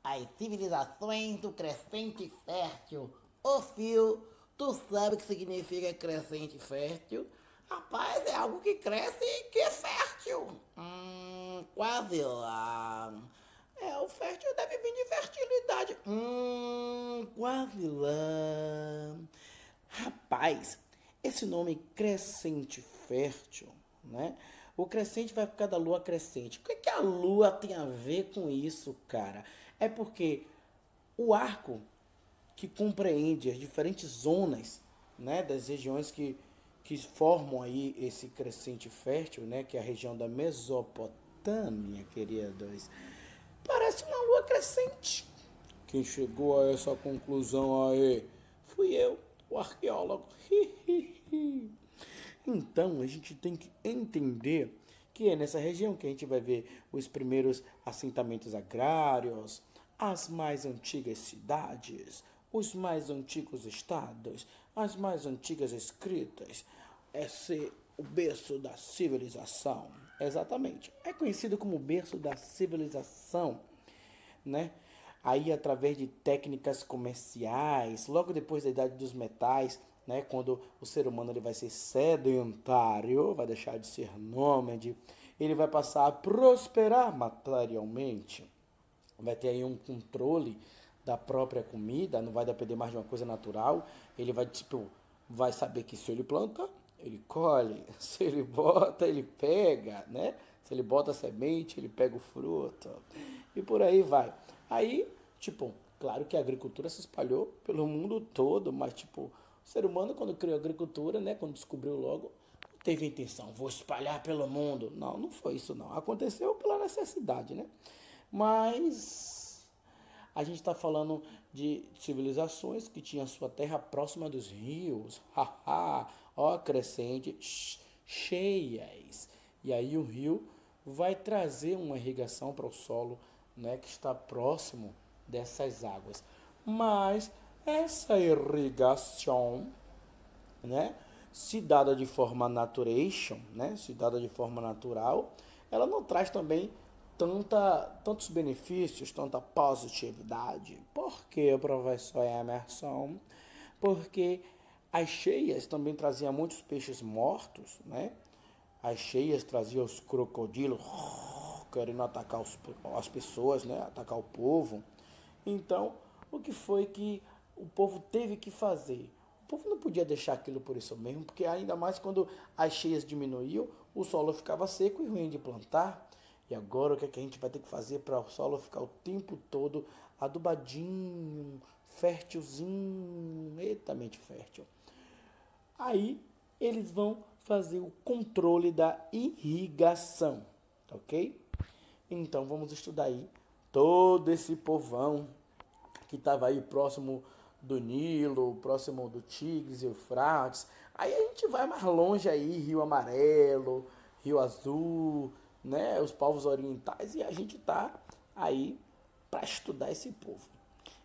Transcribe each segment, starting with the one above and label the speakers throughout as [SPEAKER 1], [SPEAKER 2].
[SPEAKER 1] as civilizações do crescente fértil. Ô Fio, tu sabe o que significa crescente fértil? Rapaz, é algo que cresce e que é fértil. Quase lá. O fértil deve vir de fertilidade. Quase lá. Rapaz, esse nome crescente fértil, né? O crescente vai ficar da lua crescente. O que que a lua tem a ver com isso, cara? É porque o arco que compreende as diferentes zonas, né, das regiões que formam aí esse crescente fértil, né, que é a região da Mesopotâmia, queridos, parece uma lua crescente. Quem chegou a essa conclusão aí fui eu, o arqueólogo. Então a gente tem que entender que é nessa região que a gente vai ver os primeiros assentamentos agrários, as mais antigas cidades, os mais antigos estados, as mais antigas escritas. Esse é o berço da civilização. Exatamente. É conhecido como o berço da civilização, né? Aí através de técnicas comerciais, logo depois da idade dos metais, né, quando o ser humano ele vai ser sedentário, vai deixar de ser nômade, ele vai passar a prosperar materialmente, vai ter aí um controle da própria comida, não vai depender mais de uma coisa natural, ele vai tipo, vai saber que se ele planta, ele colhe, se ele bota, ele pega, né? Se ele bota a semente, ele pega o fruto. E por aí vai. Aí, tipo, claro que a agricultura se espalhou pelo mundo todo, mas tipo, o ser humano quando criou a agricultura, né, quando descobriu logo, não teve a intenção, vou espalhar pelo mundo. Não, não foi isso não. Aconteceu pela necessidade, né? Mas a gente está falando de civilizações que tinham sua terra próxima dos rios, ó, crescente, cheias. E aí o rio vai trazer uma irrigação para o solo, né, que está próximo dessas águas. Mas essa irrigação, né, se dada de forma naturation, né, se dada de forma natural, ela não traz também tantos benefícios, tanta positividade. Por quê, professor Emerson? Porque as cheias também traziam muitos peixes mortos, né? As cheias traziam os crocodilos querendo atacar as pessoas, né? Atacar o povo. Então, o que foi que o povo teve que fazer? O povo não podia deixar aquilo por isso mesmo, porque ainda mais quando as cheias diminuíam, o solo ficava seco e ruim de plantar. E agora o que é que a gente vai ter que fazer para o solo ficar o tempo todo adubadinho, fértilzinho, etamente fértil? Aí eles vão fazer o controle da irrigação, tá ok? Então vamos estudar aí todo esse povão que estava aí próximo do Nilo, próximo do Tigres e Eufrates. Aí a gente vai mais longe aí, Rio Amarelo, Rio Azul, né, os povos orientais, e a gente tá aí para estudar esse povo.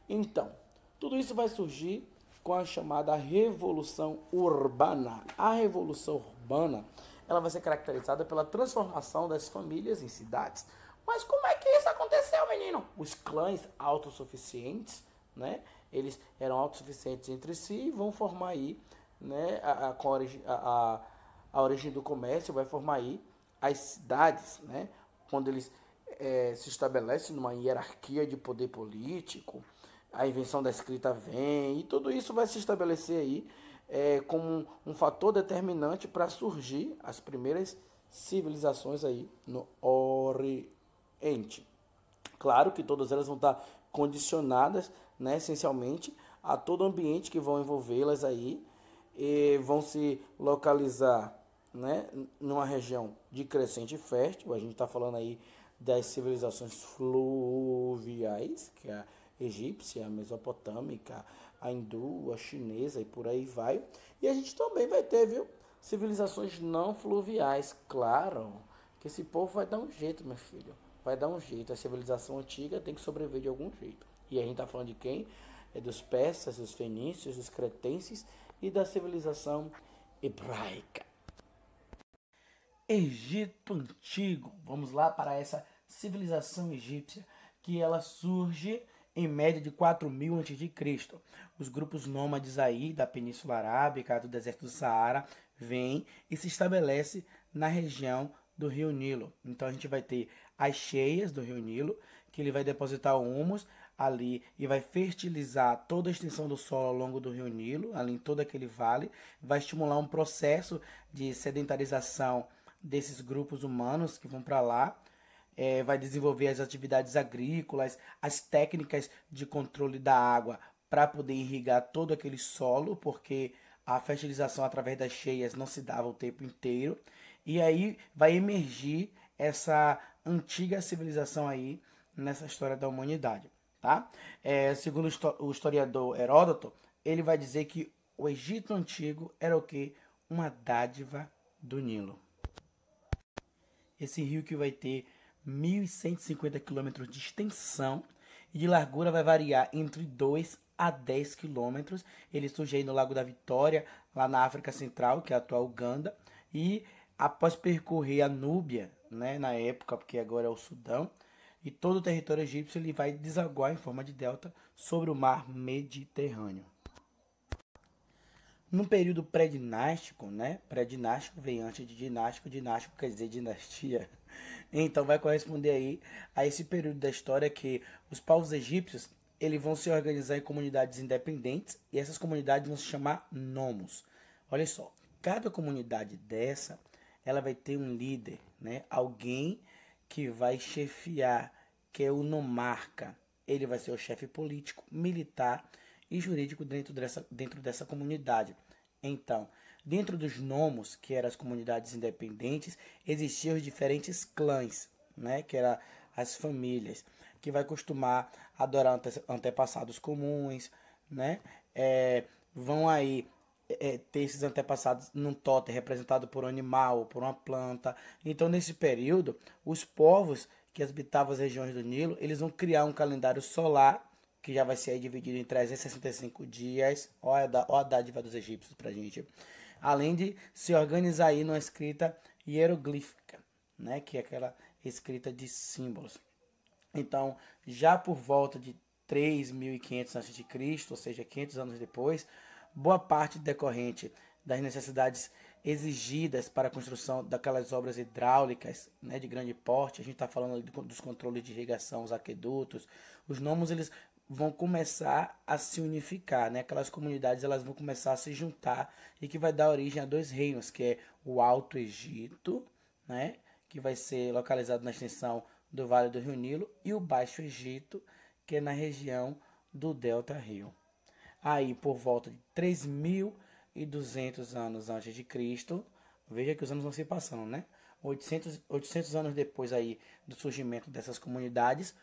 [SPEAKER 1] Então, tudo isso vai surgir com a chamada Revolução Urbana. A Revolução Urbana, ela vai ser caracterizada pela transformação das famílias em cidades. Mas como é que isso aconteceu, menino? Os clãs autossuficientes, né? Eles eram autossuficientes entre si e vão formar aí, né? A origem do comércio vai formar aí as cidades, né? Quando eles se estabelecem numa hierarquia de poder político, a invenção da escrita vem, e tudo isso vai se estabelecer aí como um fator determinante para surgir as primeiras civilizações aí no Oriente. Claro que todas elas vão estar condicionadas, né, essencialmente, a todo o ambiente que vão envolvê-las aí, e vão se localizar, né, numa região de crescente fértil. A gente está falando aí das civilizações fluviais, que é a egípcia, a mesopotâmica, a hindu, a chinesa e por aí vai. E a gente também vai ter, viu, civilizações não fluviais, claro, que esse povo vai dar um jeito, meu filho. Vai dar um jeito. A civilização antiga tem que sobreviver de algum jeito. E a gente está falando de quem? É dos persas, dos fenícios, dos cretenses e da civilização hebraica. Egito Antigo. Vamos lá para essa civilização egípcia que ela surge em média de 4000 a.C. Os grupos nômades aí da Península Arábica, do deserto do Saara, vêm e se estabelece na região do Rio Nilo. Então a gente vai ter as cheias do Rio Nilo, que ele vai depositar o humus ali e vai fertilizar toda a extensão do solo ao longo do Rio Nilo, ali em todo aquele vale, vai estimular um processo de sedentarização desses grupos humanos que vão para lá, vai desenvolver as atividades agrícolas, as técnicas de controle da água para poder irrigar todo aquele solo, porque a fertilização através das cheias não se dava o tempo inteiro. E aí vai emergir essa antiga civilização aí nessa história da humanidade, tá? Segundo o historiador Heródoto, ele vai dizer que o Egito Antigo era o quê? Uma dádiva do Nilo. Esse rio que vai ter 1.150 quilômetros de extensão e de largura vai variar entre 2 a 10 quilômetros. Ele surge aí no Lago da Vitória, lá na África Central, que é a atual Uganda, e após percorrer a Núbia, né, na época, porque agora é o Sudão, e todo o território egípcio, ele vai desaguar em forma de delta sobre o mar Mediterrâneo. No período pré-dinástico, né? Pré-dinástico vem antes de dinástico, dinástico quer dizer dinastia. Então vai corresponder aí a esse período da história que os povos egípcios eles vão se organizar em comunidades independentes e essas comunidades vão se chamar nomos. Olha só, cada comunidade dessa, ela vai ter um líder, né? Alguém que vai chefiar, que é o nomarca. Ele vai ser o chefe político, militar e jurídico dentro dessa comunidade. Então, dentro dos nomos, que eram as comunidades independentes, existiam os diferentes clãs, né, que eram as famílias, que vai costumar adorar antepassados comuns, né, vão aí ter esses antepassados num totem representado por um animal ou por uma planta. Então, nesse período, os povos que habitavam as regiões do Nilo, eles vão criar um calendário solar que já vai ser aí dividido em 365 dias. Olha a dádiva dos egípcios pra gente. Além de se organizar aí numa escrita hieroglífica, né, que é aquela escrita de símbolos. Então, já por volta de 3.500 a.C., ou seja, 500 anos depois, boa parte decorrente das necessidades exigidas para a construção daquelas obras hidráulicas, né, de grande porte, a gente está falando ali dos controles de irrigação, os aquedutos, os nomos eles vão começar a se unificar, né? Aquelas comunidades elas vão começar a se juntar e que vai dar origem a dois reinos, que é o Alto Egito, né? Que vai ser localizado na extensão do Vale do Rio Nilo, e o Baixo Egito, que é na região do Delta Rio. Aí, por volta de 3.200 anos antes de Cristo, veja que os anos vão se passando, né? 800 anos depois aí do surgimento dessas comunidades,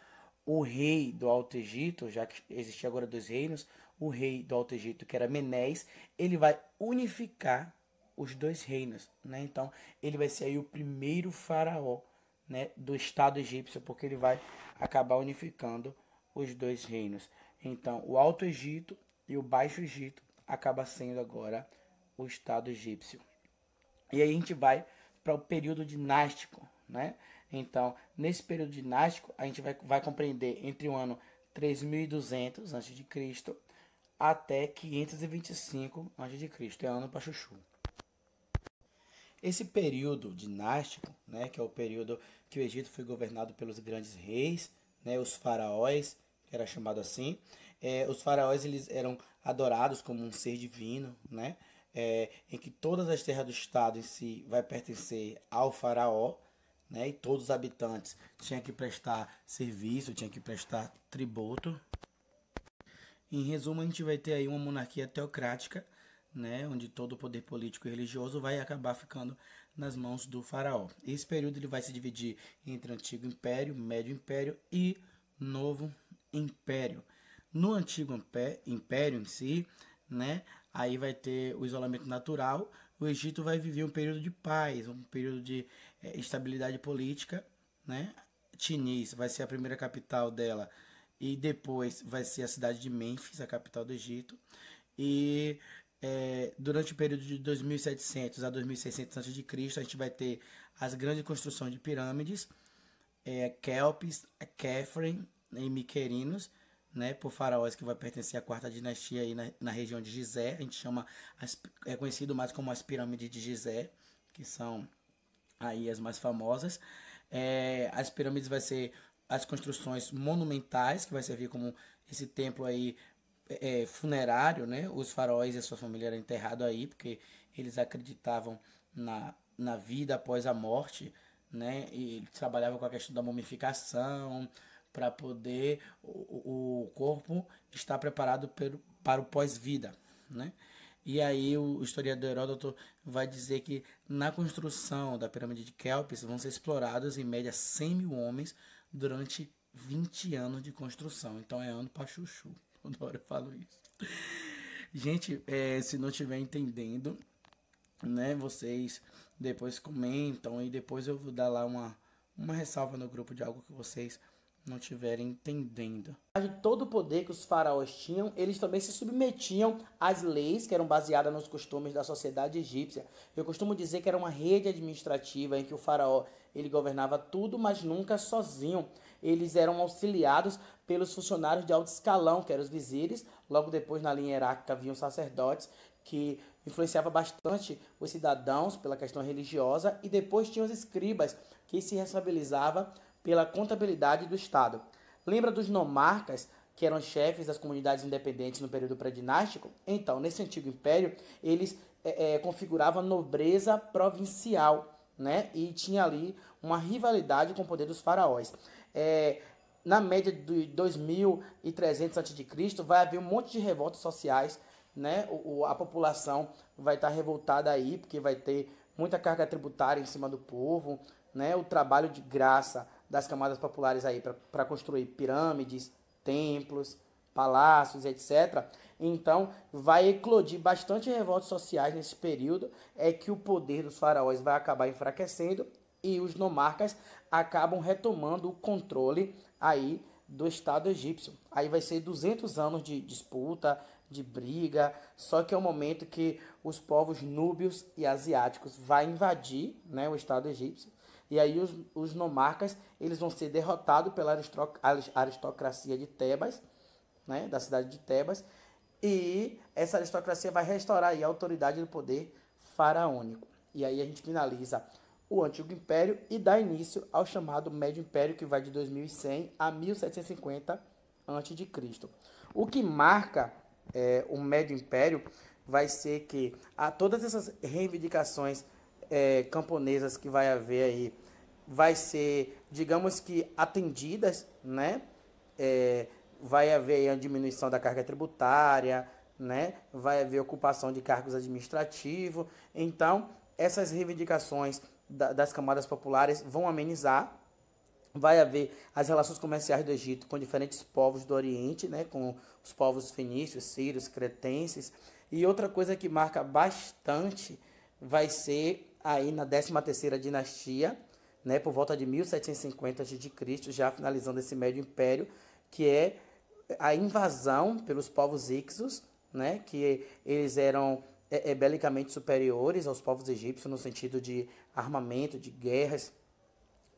[SPEAKER 1] o rei do Alto Egito, já que existia agora dois reinos, o rei do Alto Egito, que era Menes, ele vai unificar os dois reinos, né? Então, ele vai ser aí o primeiro faraó, né, do Estado egípcio, porque ele vai acabar unificando os dois reinos. Então, o Alto Egito e o Baixo Egito acaba sendo agora o Estado egípcio. E aí a gente vai para o período dinástico, né? Então, nesse período dinástico, a gente vai compreender entre o ano 3.200 a.C. até 525 a.C. É ano para chuchu. Esse período dinástico, né, que é o período que o Egito foi governado pelos grandes reis, né, os faraós, que era chamado assim. Os faraós eles eram adorados como um ser divino, né, em que todas as terras do estado em si vai pertencer ao faraó, né, e todos os habitantes tinham que prestar serviço, tinham que prestar tributo. Em resumo, a gente vai ter aí uma monarquia teocrática, né, onde todo o poder político e religioso vai acabar ficando nas mãos do faraó. Esse período ele vai se dividir entre Antigo Império, Médio Império e Novo Império. No Antigo Império em si, né, aí vai ter o isolamento natural. O Egito vai viver um período de paz, um período de estabilidade política, né? Tunis vai ser a primeira capital dela e depois vai ser a cidade de Mênfis, a capital do Egito. E durante o período de 2.700 a 2.600 a.C., a gente vai ter as grandes construções de pirâmides, Kelpis, Khafre em Miquerinos, né, por faraós que vai pertencer à quarta dinastia aí na região de Gizé. A gente chama, é conhecido mais como as pirâmides de Gizé, que são aí as mais famosas. As pirâmides vai ser as construções monumentais, que vai servir como esse templo aí funerário, né? Os faraós e a sua família eram enterrados aí, porque eles acreditavam na vida após a morte, né? E eles trabalhavam com a questão da mumificação, para poder o corpo estar preparado para o pós-vida, né? E aí o historiador Heródoto vai dizer que na construção da pirâmide de Quéops vão ser explorados em média 100 mil homens durante 20 anos de construção. Então é ano para chuchu. Toda hora eu falo isso. Gente, se não estiver entendendo, né, vocês depois comentam e depois eu vou dar lá uma ressalva no grupo de algo que vocês não estiverem entendendo. De todo o poder que os faraós tinham, eles também se submetiam às leis que eram baseadas nos costumes da sociedade egípcia. Eu costumo dizer que era uma rede administrativa em que o faraó ele governava tudo, mas nunca sozinho. Eles eram auxiliados pelos funcionários de alto escalão, que eram os vizires. Logo depois, na linha hierárquica, vinham sacerdotes, que influenciava bastante os cidadãos pela questão religiosa. E depois tinha os escribas, que se responsabilizavam pela contabilidade do Estado. Lembra dos nomarcas, que eram chefes das comunidades independentes no período pré-dinástico? Então, nesse antigo império, eles configuravam a nobreza provincial, né? E tinha ali uma rivalidade com o poder dos faraós. Na média de 2300 a.C., vai haver um monte de revoltas sociais, né? A população vai estar revoltada aí, porque vai ter muita carga tributária em cima do povo, né? O trabalho de graça das camadas populares aí para construir pirâmides, templos, palácios, etc. Então, vai eclodir bastante revoltas sociais nesse período, que o poder dos faraós vai acabar enfraquecendo e os nomarcas acabam retomando o controle aí do Estado egípcio. Aí vai ser 200 anos de disputa, de briga, só que é o momento que os povos núbios e asiáticos vão invadir, né, o Estado egípcio. E aí os nomarcas eles vão ser derrotados pela aristocracia de Tebas, né, da cidade de Tebas, e essa aristocracia vai restaurar aí a autoridade do poder faraônico. E aí a gente finaliza o Antigo Império e dá início ao chamado Médio Império, que vai de 2100 a 1750 a.C. O que marca o Médio Império vai ser que todas essas reivindicações camponesas que vai haver aí vai ser, digamos que, atendidas, né? Vai haver a diminuição da carga tributária, né? Vai haver ocupação de cargos administrativos. Então, essas reivindicações das camadas populares vão amenizar. Vai haver as relações comerciais do Egito com diferentes povos do Oriente, né? Com os povos fenícios, sírios, cretenses. E outra coisa que marca bastante vai ser aí na 13ª dinastia, né, por volta de 1750 a.C., já finalizando esse Médio Império, que é a invasão pelos povos Ixos, né, que eles eram belicamente superiores aos povos egípcios no sentido de armamento, de guerras,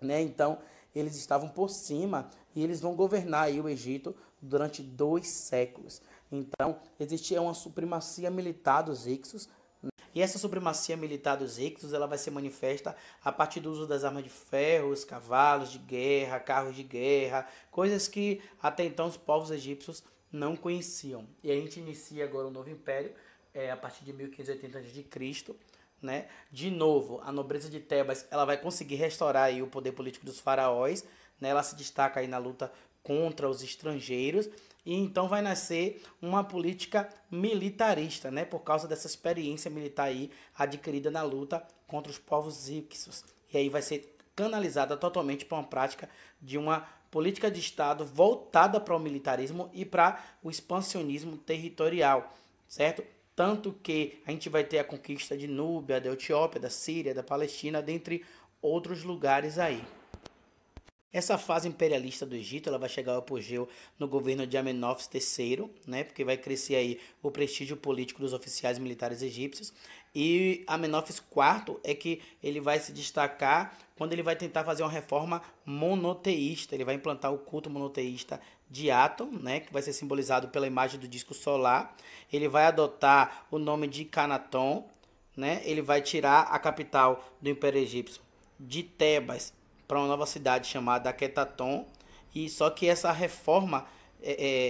[SPEAKER 1] né? Então eles estavam por cima e eles vão governar aí o Egito durante 2 séculos. Então existia uma supremacia militar dos Ixos. E essa supremacia militar dos Ixos, ela vai ser manifesta a partir do uso das armas de ferro, os cavalos de guerra, carros de guerra, coisas que até então os povos egípcios não conheciam. E a gente inicia agora um novo império, a partir de 1580 a.C., né? De novo, a nobreza de Tebas ela vai conseguir restaurar aí o poder político dos faraós, né? Ela se destaca aí na luta contra os estrangeiros, e então vai nascer uma política militarista, né, por causa dessa experiência militar aí adquirida na luta contra os povos Ixos. E aí vai ser canalizada totalmente para uma prática de uma política de Estado voltada para o militarismo e para o expansionismo territorial, certo? Tanto que a gente vai ter a conquista de Núbia, da Etiópia, da Síria, da Palestina, dentre outros lugares aí. Essa fase imperialista do Egito, ela vai chegar ao apogeu no governo de Amenófis III, né, porque vai crescer aí o prestígio político dos oficiais militares egípcios. E Amenófis IV é que ele vai se destacar quando ele vai tentar fazer uma reforma monoteísta. Ele vai implantar o culto monoteísta de Aton, né, que vai ser simbolizado pela imagem do disco solar. Ele vai adotar o nome de Canaton, né? Ele vai tirar a capital do Império Egípcio de Tebas para uma nova cidade chamada Aquetaton. E só que essa reforma,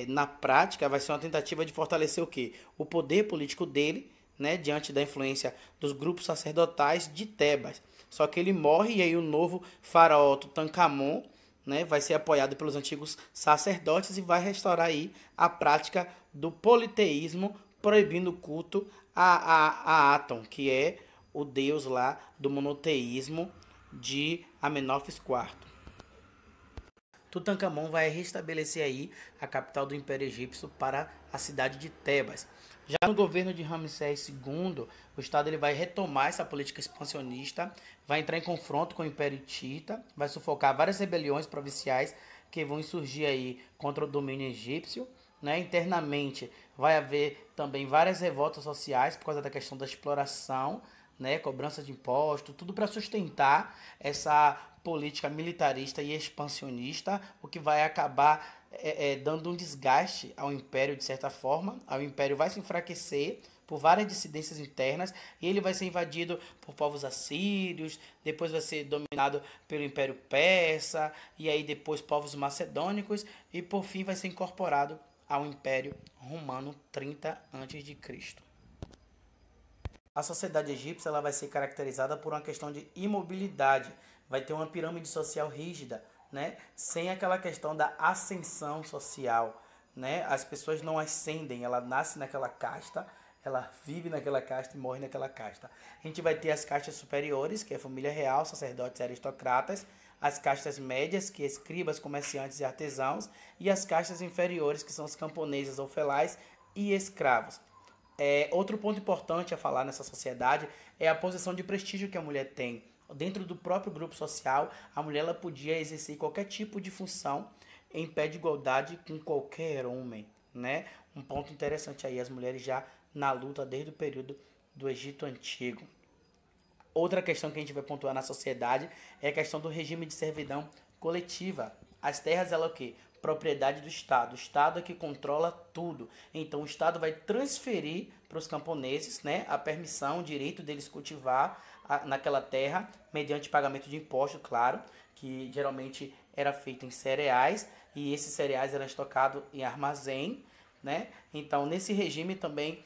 [SPEAKER 1] na prática, vai ser uma tentativa de fortalecer o quê? O poder político dele, né, diante da influência dos grupos sacerdotais de Tebas. Só que ele morre e aí o novo faraó Tutankhamon, né, vai ser apoiado pelos antigos sacerdotes e vai restaurar aí a prática do politeísmo, proibindo o culto a Aton, que é o deus lá do monoteísmo de Amenófis IV. Tutankhamon vai restabelecer aí a capital do Império Egípcio para a cidade de Tebas. Já no governo de Ramsés II, o Estado ele vai retomar essa política expansionista, vai entrar em confronto com o Império Hitita, vai sufocar várias rebeliões provinciais que vão surgir aí contra o domínio egípcio. Né? Internamente vai haver também várias revoltas sociais por causa da questão da exploração, né? Cobrança de imposto, tudo para sustentar essa política militarista e expansionista, o que vai acabar dando um desgaste ao Império de certa forma. O Império vai se enfraquecer por várias dissidências internas e ele vai ser invadido por povos assírios, depois vai ser dominado pelo Império Persa e aí depois povos macedônicos e por fim vai ser incorporado ao Império Romano 30 a.C. A sociedade egípcia ela vai ser caracterizada por uma questão de imobilidade, vai ter uma pirâmide social rígida, né? Sem aquela questão da ascensão social, né? As pessoas não ascendem, ela nasce naquela casta, ela vive naquela casta e morre naquela casta. A gente vai ter as castas superiores, que é a família real, sacerdotes e aristocratas, as castas médias, que é escribas, comerciantes e artesãos, e as castas inferiores, que são os camponeses ou felais e escravos. Outro ponto importante a falar nessa sociedade é a posição de prestígio que a mulher tem. Dentro do próprio grupo social, a mulher ela podia exercer qualquer tipo de função em pé de igualdade com qualquer homem, né? Um ponto interessante aí, as mulheres já na luta desde o período do Egito Antigo. Outra questão que a gente vai pontuar na sociedade é a questão do regime de servidão coletiva. As terras, ela é o quê? Propriedade do Estado. O Estado é que controla tudo. Então, o Estado vai transferir para os camponeses, né, a permissão, o direito deles cultivar naquela terra, mediante pagamento de imposto, claro, que geralmente era feito em cereais, e esses cereais eram estocados em armazém, né? Então, nesse regime também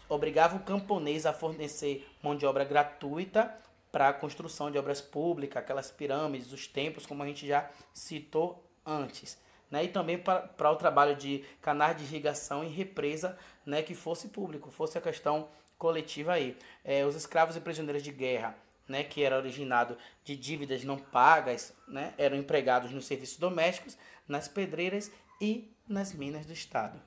[SPEAKER 1] obrigava o camponês a fornecer mão de obra gratuita para a construção de obras públicas, aquelas pirâmides, os templos, como a gente já citou antes. Né? E também para o trabalho de canais de irrigação e represa, né, que fosse público, fosse a questão coletiva aí. Os escravos e prisioneiros de guerra, né, que era originado de dívidas não pagas, né, eram empregados nos serviços domésticos, nas pedreiras e nas minas do Estado.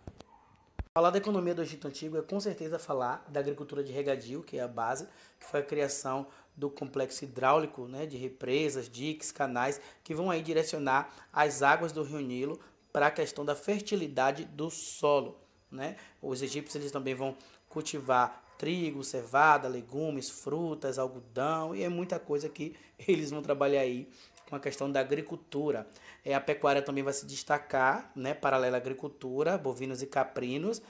[SPEAKER 1] Falar da economia do Egito Antigo é com certeza falar da agricultura de regadio, que é a base, que foi a criação do complexo hidráulico, né, de represas, diques, canais, que vão aí direcionar as águas do Rio Nilo para a questão da fertilidade do solo. Né? Os egípcios eles também vão cultivar trigo, cevada, legumes, frutas, algodão e é muita coisa que eles vão trabalhar aí com a questão da agricultura. A pecuária também vai se destacar, né, paralela à agricultura, bovinos e caprinos.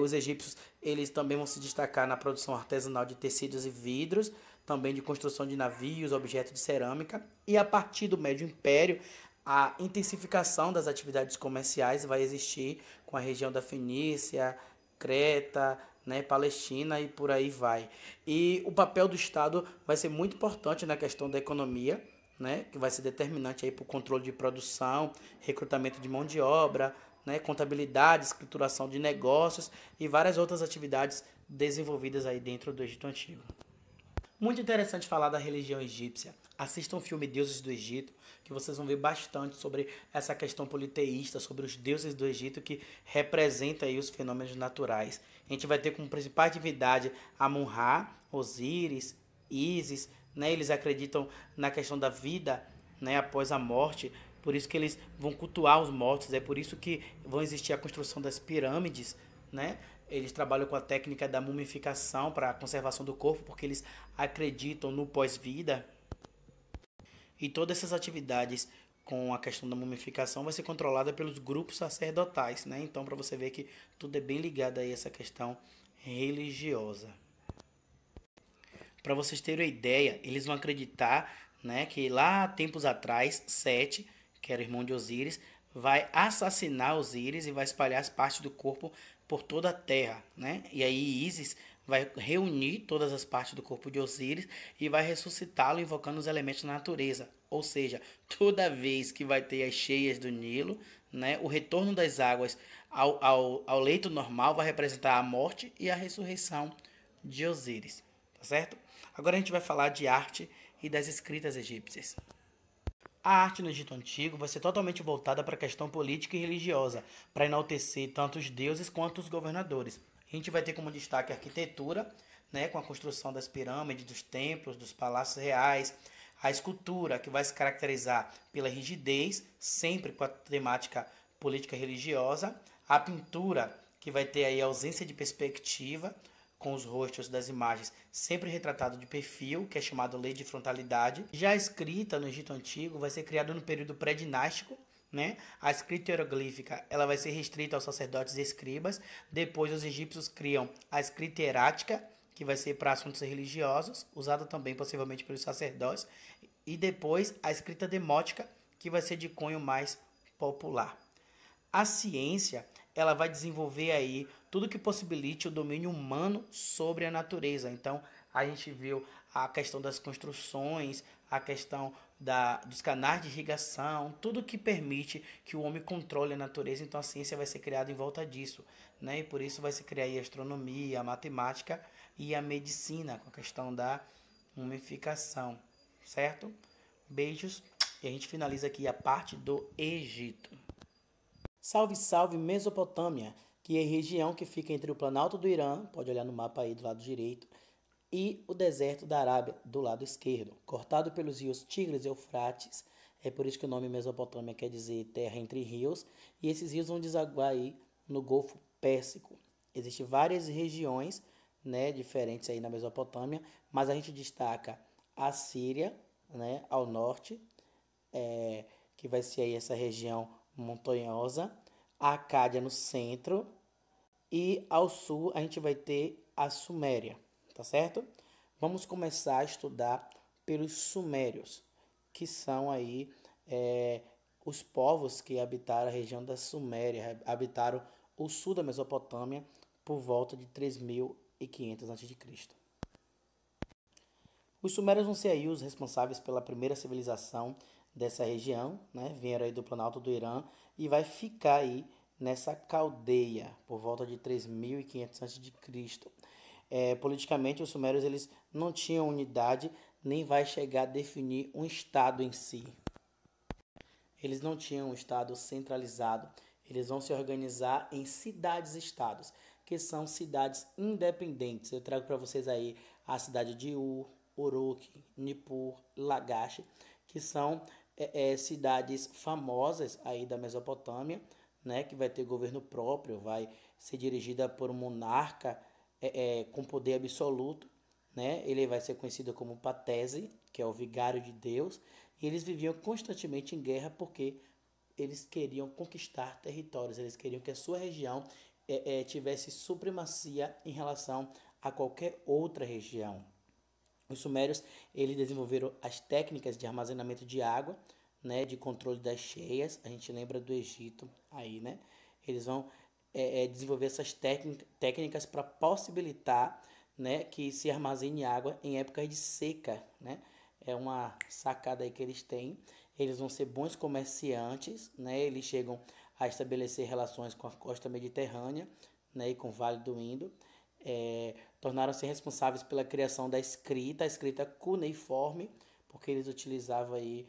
[SPEAKER 1] Os egípcios eles também vão se destacar na produção artesanal de tecidos e vidros, também de construção de navios, objetos de cerâmica. E a partir do Médio Império, a intensificação das atividades comerciais vai existir com a região da Fenícia, Creta, né, Palestina e por aí vai. E o papel do Estado vai ser muito importante na questão da economia, né, que vai ser determinante aí para o controle de produção, recrutamento de mão de obra, né, contabilidade, escrituração de negócios e várias outras atividades desenvolvidas aí dentro do Egito Antigo. Muito interessante falar da religião egípcia. Assistam o filme Deuses do Egito, que vocês vão ver bastante sobre essa questão politeísta, sobre os deuses do Egito que representam aí os fenômenos naturais. A gente vai ter como principal divindade Amun-Ra, Osíris, Ísis, né? Eles acreditam na questão da vida né, após a morte. Por isso que eles vão cultuar os mortos, é por isso que vão existir a construção das pirâmides, né? Eles trabalham com a técnica da mumificação para a conservação do corpo, porque eles acreditam no pós-vida. E todas essas atividades com a questão da mumificação vai ser controlada pelos grupos sacerdotais, né? Então, para você ver que tudo é bem ligado aí a essa questão religiosa. Para vocês terem uma ideia, eles vão acreditar, né, que lá tempos atrás, Sete, que era o irmão de Osíris, vai assassinar Osíris e vai espalhar as partes do corpo por toda a terra, né? E aí Ísis vai reunir todas as partes do corpo de Osíris e vai ressuscitá-lo invocando os elementos da natureza. Ou seja, toda vez que vai ter as cheias do Nilo, né, o retorno das águas ao leito normal vai representar a morte e a ressurreição de Osíris, tá certo? Agora a gente vai falar de arte e das escritas egípcias. A arte no Egito Antigo vai ser totalmente voltada para a questão política e religiosa, para enaltecer tanto os deuses quanto os governadores. A gente vai ter como destaque a arquitetura, né, com a construção das pirâmides, dos templos, dos palácios reais, a escultura, que vai se caracterizar pela rigidez, sempre com a temática política e religiosa, a pintura, que vai ter aí a ausência de perspectiva, com os rostos das imagens sempre retratado de perfil, que é chamado lei de frontalidade. Já a escrita no Egito Antigo vai ser criada no período pré-dinástico, né? A escrita hieroglífica ela vai ser restrita aos sacerdotes e escribas. Depois os egípcios criam a escrita hierática, que vai ser para assuntos religiosos, usada também possivelmente pelos sacerdotes. E depois a escrita demótica, que vai ser de cunho mais popular. A ciência, ela vai desenvolver aí tudo que possibilite o domínio humano sobre a natureza. Então, a gente viu a questão das construções, a questão dos canais de irrigação, tudo que permite que o homem controle a natureza. Então, a ciência vai ser criada em volta disso, né? E por isso vai se criar aí a astronomia, a matemática e a medicina, com a questão da mumificação, certo? Beijos. E a gente finaliza aqui a parte do Egito. Salve, salve Mesopotâmia, que é a região que fica entre o Planalto do Irã, pode olhar no mapa aí do lado direito, e o deserto da Arábia, do lado esquerdo, cortado pelos rios Tigres e Eufrates. É por isso que o nome Mesopotâmia quer dizer terra entre rios, e esses rios vão desaguar aí no Golfo Pérsico. Existem várias regiões, né, diferentes aí na Mesopotâmia, mas a gente destaca a Síria, né, ao norte, que vai ser aí essa região montanhosa, a Acádia no centro e ao sul a gente vai ter a Suméria, tá certo? Vamos começar a estudar pelos sumérios, que são aí os povos que habitaram a região da Suméria, habitaram o sul da Mesopotâmia por volta de 3.500 a.C. Os sumérios vão ser aí os responsáveis pela primeira civilização dessa região, né? Vieram aí do Planalto do Irã e vai ficar aí nessa caldeia por volta de 3.500 a.C. Politicamente, os sumérios eles não tinham unidade, nem vai chegar a definir um estado em si. Eles não tinham um estado centralizado. Eles vão se organizar em cidades-estados, que são cidades independentes. Eu trago para vocês aí a cidade de Ur, Uruk, Nippur, Lagash, que são cidades famosas aí da Mesopotâmia, né, que vai ter governo próprio, vai ser dirigida por um monarca com poder absoluto, né? Ele vai ser conhecido como Patese, que é o vigário de Deus, e eles viviam constantemente em guerra porque eles queriam conquistar territórios, eles queriam que a sua região tivesse supremacia em relação a qualquer outra região. Os sumérios eles desenvolveram as técnicas de armazenamento de água, né, de controle das cheias. A gente lembra do Egito aí, né? Eles vão desenvolver essas técnicas para possibilitar, né, que se armazene água em épocas de seca, né? É uma sacada aí que eles têm. Eles vão ser bons comerciantes, né? Eles chegam a estabelecer relações com a costa mediterrânea, né, e com o Vale do Indo. Tornaram-se responsáveis pela criação da escrita, a escrita cuneiforme, porque eles utilizavam aí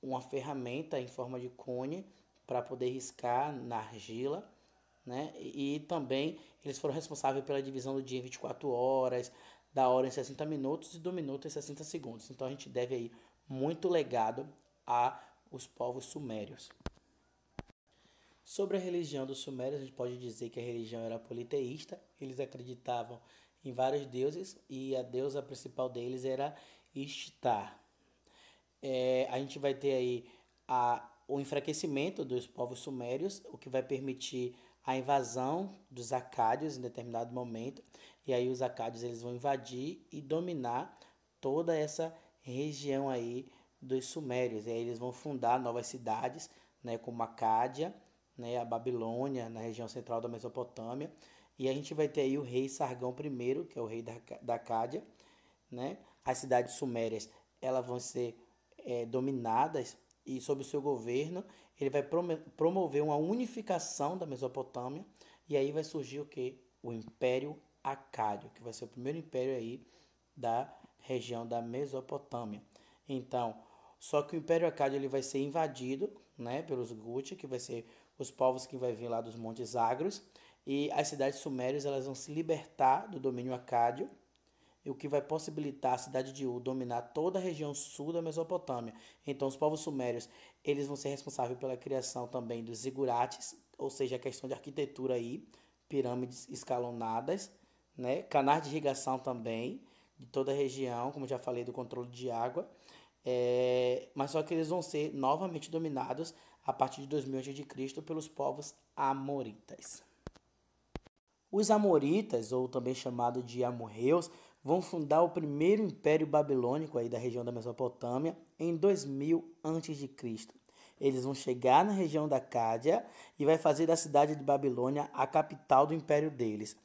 [SPEAKER 1] uma ferramenta em forma de cunha para poder riscar na argila, né? E também eles foram responsáveis pela divisão do dia em 24 horas, da hora em 60 minutos e do minuto em 60 segundos. Então a gente deve aí muito legado a os povos sumérios. Sobre a religião dos sumérios, a gente pode dizer que a religião era politeísta. Eles acreditavam em vários deuses e a deusa principal deles era Ishtar. A gente vai ter aí o enfraquecimento dos povos sumérios, o que vai permitir a invasão dos acádios em determinado momento. E aí os acádios eles vão invadir e dominar toda essa região aí dos sumérios. E aí eles vão fundar novas cidades, né, como Acádia, né, a Babilônia, na região central da Mesopotâmia. E a gente vai ter aí o rei Sargão I, que é o rei da Acádia, né? As cidades sumérias elas vão ser dominadas e sob o seu governo ele vai promover uma unificação da Mesopotâmia e aí vai surgir o que? O Império Acádio, que vai ser o primeiro império aí da região da Mesopotâmia. Então, só que o Império Acádio ele vai ser invadido, né, pelos Guti, que vai ser os povos que vai vir lá dos Montes Agros, e as cidades sumérias elas vão se libertar do domínio acádio, o que vai possibilitar a cidade de Ur dominar toda a região sul da Mesopotâmia. Então, os povos sumérios eles vão ser responsáveis pela criação também dos zigurates, ou seja, a questão de arquitetura aí, pirâmides escalonadas, né? Canais de irrigação também, de toda a região, como já falei, do controle de água. Mas só que eles vão ser novamente dominados a partir de 2000 a.C. pelos povos amoritas. Os amoritas, ou também chamado de amorreus, vão fundar o primeiro império babilônico aí da região da Mesopotâmia em 2000 a.C. Eles vão chegar na região da Cádia e vai fazer da cidade de Babilônia a capital do império deles.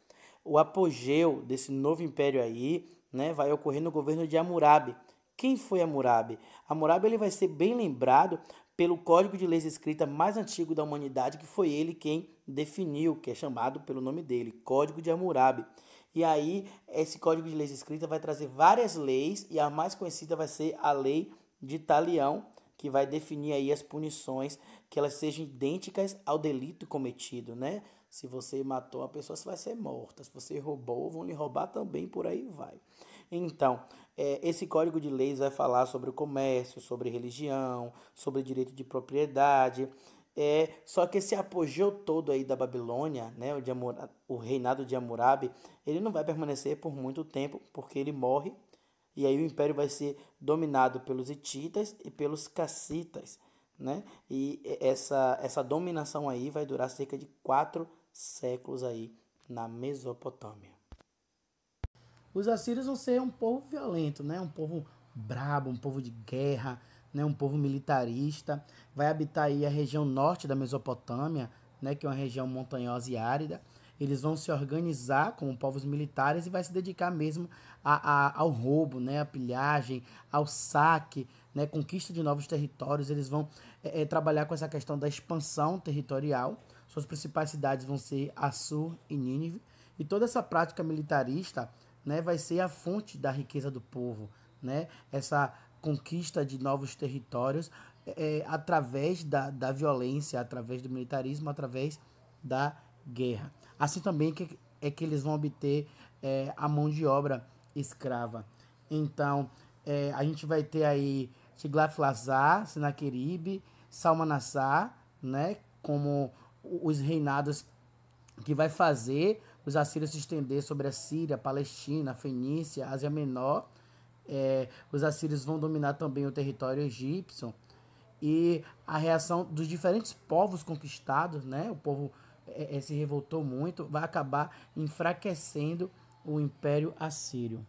[SPEAKER 1] O apogeu desse novo império aí, né, vai ocorrer no governo de Hammurabi. Quem foi Hammurabi? Hammurabi ele vai ser bem lembrado pelo código de leis escrita mais antigo da humanidade, que foi ele quem definiu, que é chamado pelo nome dele, Código de Hammurabi. E aí, esse código de leis escrita vai trazer várias leis, e a mais conhecida vai ser a lei de Talião, que vai definir aí as punições, que elas sejam idênticas ao delito cometido, né? Se você matou uma pessoa, você vai ser morta. Se você roubou, vão lhe roubar também, por aí vai. Então, esse código de leis vai falar sobre o comércio, sobre religião, sobre direito de propriedade. Só que esse apogeu todo aí da Babilônia, né, o reinado de Hammurabi, ele não vai permanecer por muito tempo, porque ele morre, e aí o império vai ser dominado pelos hititas e pelos cassitas, né? E essa dominação aí vai durar cerca de 4 séculos aí na Mesopotâmia. Os assírios vão ser um povo violento, né? Um povo brabo, um povo de guerra, né? Um povo militarista. Vai habitar aí a região norte da Mesopotâmia, né? Que é uma região montanhosa e árida. Eles vão se organizar como povos militares e vai se dedicar mesmo ao roubo, né? A pilhagem, ao saque, né? Conquista de novos territórios. Eles vão trabalhar com essa questão da expansão territorial. Suas principais cidades vão ser Assur e Nínive. E toda essa prática militarista, né, vai ser a fonte da riqueza do povo, né? Essa conquista de novos territórios através da violência, através do militarismo, através da guerra. Assim também que eles vão obter a mão de obra escrava. Então, a gente vai ter aí Tiglath-Pileser, Senaqueribe, Salmanassar, né, como os reinados que vai fazer os assírios se estender sobre a Síria, Palestina, Fenícia, Ásia Menor. Os assírios vão dominar também o território egípcio. E a reação dos diferentes povos conquistados, né? O povo se revoltou muito, vai acabar enfraquecendo o Império Assírio.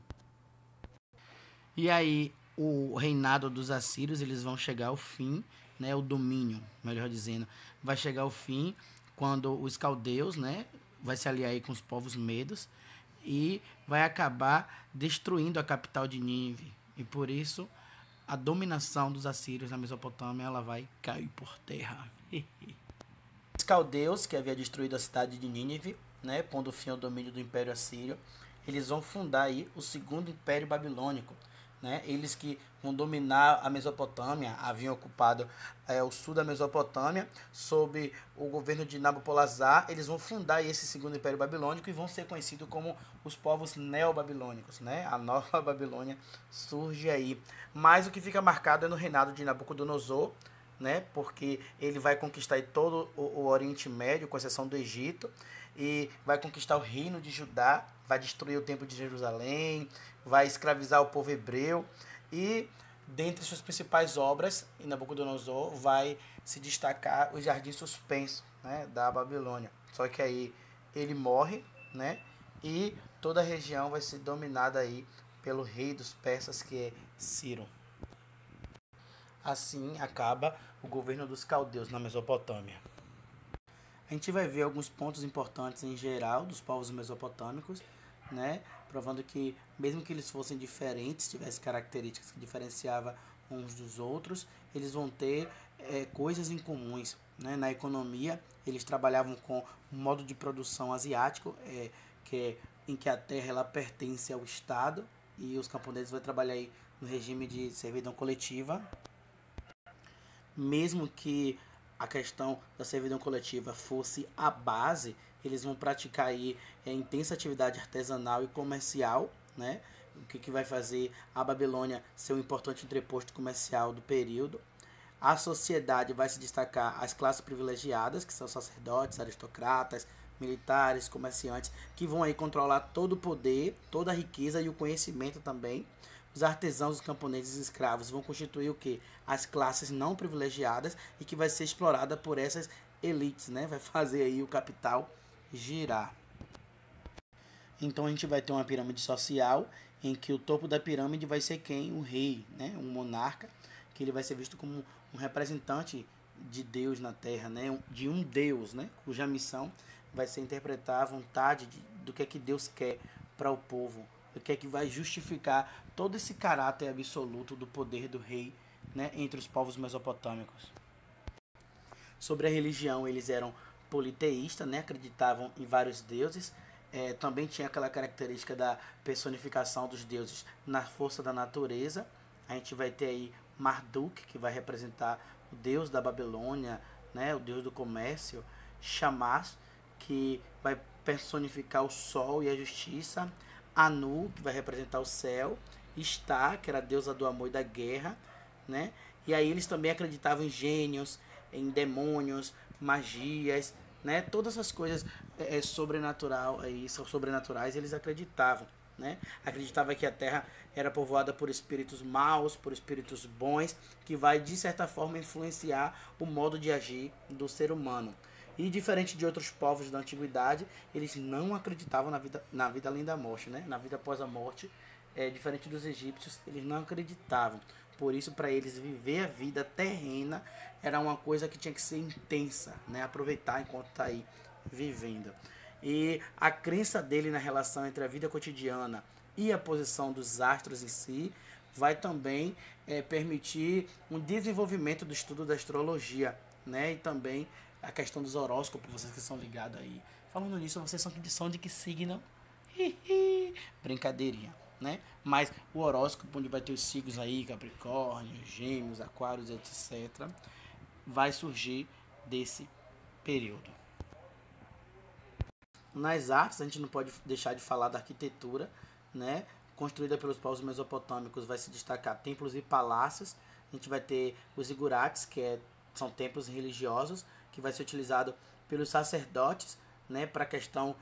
[SPEAKER 1] E aí, o reinado dos assírios, eles vão chegar ao fim, né? O domínio, melhor dizendo, vai chegar ao fim quando os caldeus, né? Vai se aliar aí com os povos medos e vai acabar destruindo a capital de Nínive. E por isso, a dominação dos assírios na Mesopotâmia ela vai cair por terra. Os caldeus, que havia destruído a cidade de Nínive, né, pondo fim ao domínio do Império Assírio, eles vão fundar aí o segundo Império Babilônico, né? Eles que vão dominar a Mesopotâmia, haviam ocupado o sul da Mesopotâmia, sob o governo de Nabopolassar. Eles vão fundar esse segundo Império Babilônico e vão ser conhecidos como os povos neobabilônicos, né? A nova Babilônia surge aí. Mas o que fica marcado é no reinado de Nabucodonosor, né? Porque ele vai conquistar todo o Oriente Médio, com exceção do Egito, e vai conquistar o reino de Judá, vai destruir o templo de Jerusalém, vai escravizar o povo hebreu, e dentre suas principais obras, em Nabucodonosor vai se destacar o Jardim Suspenso, né, da Babilônia. Só que aí ele morre, né, e toda a região vai ser dominada aí pelo rei dos persas, que é Ciro. Assim acaba o governo dos caldeus na Mesopotâmia. A gente vai ver alguns pontos importantes em geral dos povos mesopotâmicos, né? Provando que, mesmo que eles fossem diferentes, tivessem características que diferenciavam uns dos outros, eles vão ter coisas em comuns, né? Na economia, eles trabalhavam com um modo de produção asiático, em que a terra ela pertence ao Estado, e os camponeses vão trabalhar aí no regime de servidão coletiva. Mesmo que a questão da servidão coletiva fosse a base, eles vão praticar aí intensa atividade artesanal e comercial, né? O que vai fazer a Babilônia ser um importante entreposto comercial do período. A sociedade vai se destacar as classes privilegiadas, que são sacerdotes, aristocratas, militares, comerciantes, que vão aí controlar todo o poder, toda a riqueza e o conhecimento também. Os artesãos, os camponeses e escravos vão constituir o quê? As classes não privilegiadas, e que vai ser explorada por essas elites, né? Vai fazer aí o capital girar. Então a gente vai ter uma pirâmide social, em que o topo da pirâmide vai ser quem? O rei, né? Um monarca, que ele vai ser visto como um representante de Deus na Terra, né? De um Deus, né? Cuja missão vai ser interpretar a vontade do que é que Deus quer para o povo, o que é que vai justificar todo esse caráter absoluto do poder do rei, né, entre os povos mesopotâmicos. Sobre a religião, eles eram politeístas, né, acreditavam em vários deuses. Também tinha aquela característica da personificação dos deuses na força da natureza. A gente vai ter aí Marduk, que vai representar o deus da Babilônia, né, o deus do comércio. Shamash, que vai personificar o sol e a justiça. Anu, que vai representar o céu. Ishtar, que era a deusa do amor e da guerra, né? E aí eles também acreditavam em gênios, em demônios, magias, né? Todas essas coisas sobrenaturais eles acreditavam, né? Acreditava que a Terra era povoada por espíritos maus, por espíritos bons, que vai de certa forma influenciar o modo de agir do ser humano. E diferente de outros povos da antiguidade, eles não acreditavam na vida além da morte, né? Na vida após a morte. Diferente dos egípcios, eles não acreditavam. Por isso, para eles, viver a vida terrena era uma coisa que tinha que ser intensa, né? Aproveitar enquanto está aí vivendo. E a crença dele na relação entre a vida cotidiana e a posição dos astros em si vai também permitir um desenvolvimento do estudo da astrologia, né? E também a questão dos horóscopos, vocês que são ligados aí. Falando nisso, vocês são de que signo? Brincadeirinha, né? Mas o horóscopo, onde vai ter os signos aí, Capricórnio, Gêmeos, Aquários, etc., vai surgir desse período. Nas artes, a gente não pode deixar de falar da arquitetura, né? Construída pelos povos mesopotâmicos, vai se destacar templos e palácios. A gente vai ter os zigurates, que são templos religiosos, que vai ser utilizado pelos sacerdotes, né, para a questão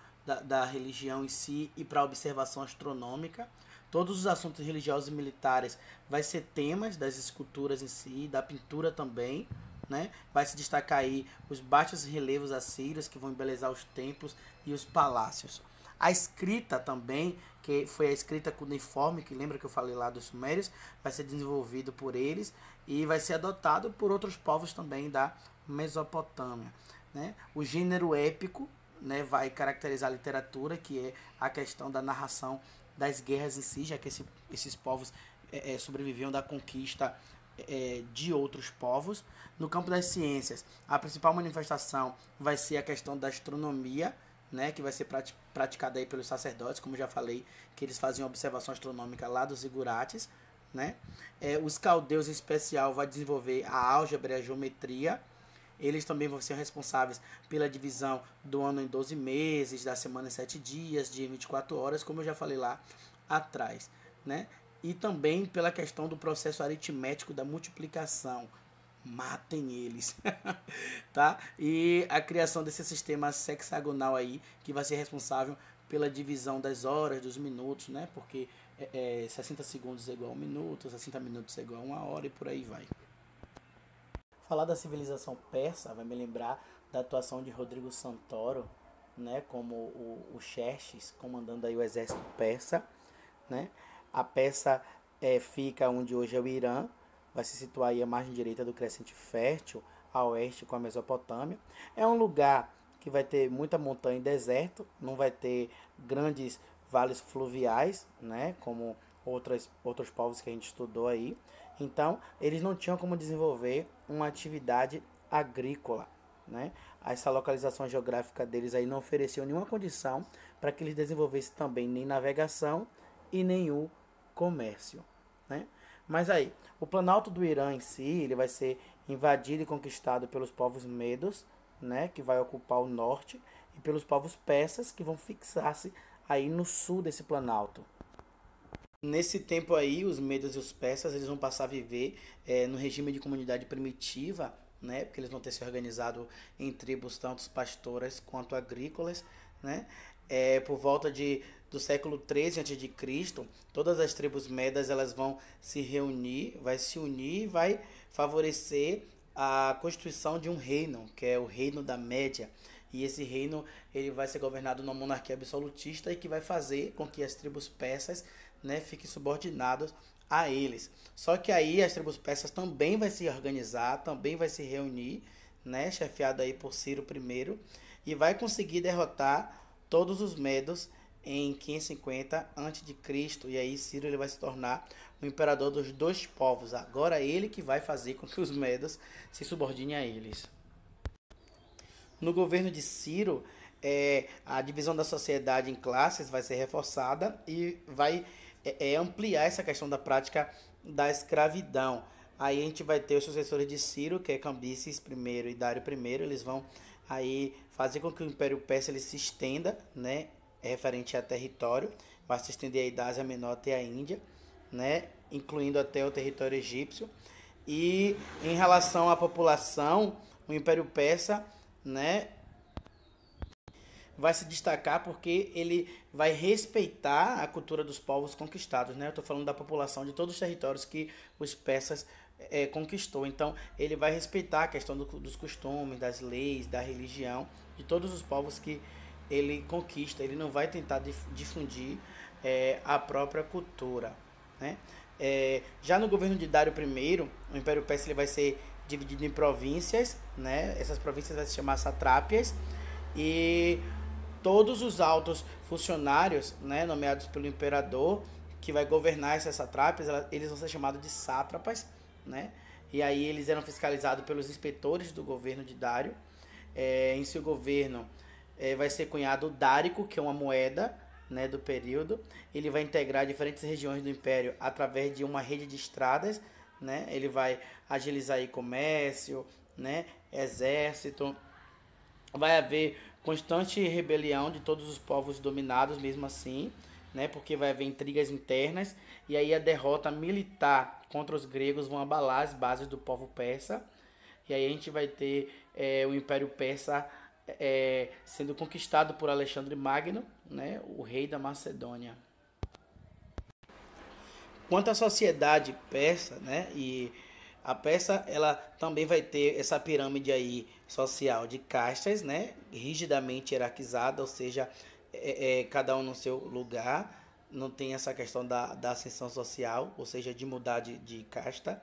[SPEAKER 1] da religião em si e para a observação astronômica. Todos os assuntos religiosos e militares vai ser temas das esculturas em si, da pintura também, né? Vai se destacar aí os baixos relevos assírios, que vão embelezar os templos e os palácios. A escrita também, que foi a escrita cuneiforme, que lembra que eu falei lá dos sumérios, vai ser desenvolvido por eles e vai ser adotado por outros povos também da Mesopotâmia, né? O gênero épico, né, vai caracterizar a literatura, que é a questão da narração das guerras em si, já que esses povos sobreviviam da conquista de outros povos. No campo das ciências, a principal manifestação vai ser a questão da astronomia, né, que vai ser praticada aí pelos sacerdotes, como já falei, que eles faziam observação astronômica lá dos zigurates, né? Os caldeus, em especial, vai desenvolver a álgebra e a geometria. Eles também vão ser responsáveis pela divisão do ano em 12 meses, da semana em 7 dias, dia em 24 horas, como eu já falei lá atrás, né? E também pela questão do processo aritmético da multiplicação. Matem eles, tá? E a criação desse sistema sexagonal aí, que vai ser responsável pela divisão das horas, dos minutos, né? Porque 60 segundos é igual a 1 minuto, 60 minutos é igual a 1 hora e por aí vai. Falar da civilização persa vai me lembrar da atuação de Rodrigo Santoro, né, como o Xerxes, comandando aí o exército persa, né? A Pérsia fica onde hoje é o Irã, vai se situar aí à margem direita do Crescente Fértil, a oeste com a Mesopotâmia. É um lugar que vai ter muita montanha e deserto, não vai ter grandes vales fluviais, né, como outros povos que a gente estudou aí. Então, eles não tinham como desenvolver uma atividade agrícola, né? Essa localização geográfica deles aí não ofereceu nenhuma condição para que eles desenvolvessem também nem navegação e nem o comércio, né? Mas aí, o Planalto do Irã em si, ele vai ser invadido e conquistado pelos povos medos, né, que vai ocupar o norte, e pelos povos persas, que vão fixar-se aí no sul desse Planalto. Nesse tempo aí, os medos e os persas eles vão passar a viver no regime de comunidade primitiva, né? Porque eles vão ter se organizado em tribos tanto pastoras quanto agrícolas, né? Por volta do século 13 a.C., todas as tribos medas elas vão se reunir, vai se unir e vai favorecer a constituição de um reino, que é o Reino da Média. E esse reino ele vai ser governado numa monarquia absolutista e que vai fazer com que as tribos persas, né, fiquem subordinadas a eles. Só que aí as tribos persas também vai se organizar, também vai se reunir, né, chefiado aí por Ciro I, e vai conseguir derrotar todos os medos em 550 a.C. E aí Ciro ele vai se tornar o imperador dos dois povos. Agora ele que vai fazer com que os medos se subordinem a eles. No governo de Ciro, a divisão da sociedade em classes vai ser reforçada e vai ampliar essa questão da prática da escravidão. Aí a gente vai ter os sucessores de Ciro, que é Cambises I e Dário I, eles vão aí fazer com que o Império Persa ele se estenda, né, referente a território, vai se estender aí da Ásia Menor até a Índia, né, incluindo até o território egípcio. E em relação à população, o Império Persa, né, vai se destacar porque ele vai respeitar a cultura dos povos conquistados, né? Eu estou falando da população de todos os territórios que os persas conquistou. Então, ele vai respeitar a questão dos costumes, das leis, da religião de todos os povos que ele conquista. Ele não vai tentar difundir a própria cultura, né? Já no governo de Dário I, o Império Persa ele vai ser dividido em províncias, né? Essas províncias vão se chamar satrápias e todos os altos funcionários, né, nomeados pelo imperador, que vai governar essas satrápias, eles vão ser chamados de sátrapas, né? E aí eles eram fiscalizados pelos inspetores do governo de Dário. Em seu governo vai ser cunhado o dárico, que é uma moeda, né, do período. Ele vai integrar diferentes regiões do império através de uma rede de estradas, né? Ele vai agilizar aí comércio, né, exército. Vai haver constante rebelião de todos os povos dominados, mesmo assim, né? Porque vai haver intrigas internas e aí a derrota militar contra os gregos vão abalar as bases do povo persa. E aí a gente vai ter o Império Persa sendo conquistado por Alexandre Magno, né? O rei da Macedônia. Quanto à sociedade persa, né? E a Pérsia, ela também vai ter essa pirâmide aí social de castas, né? Rigidamente hierarquizada, ou seja, cada um no seu lugar. Não tem essa questão da ascensão social, ou seja, de mudar de casta.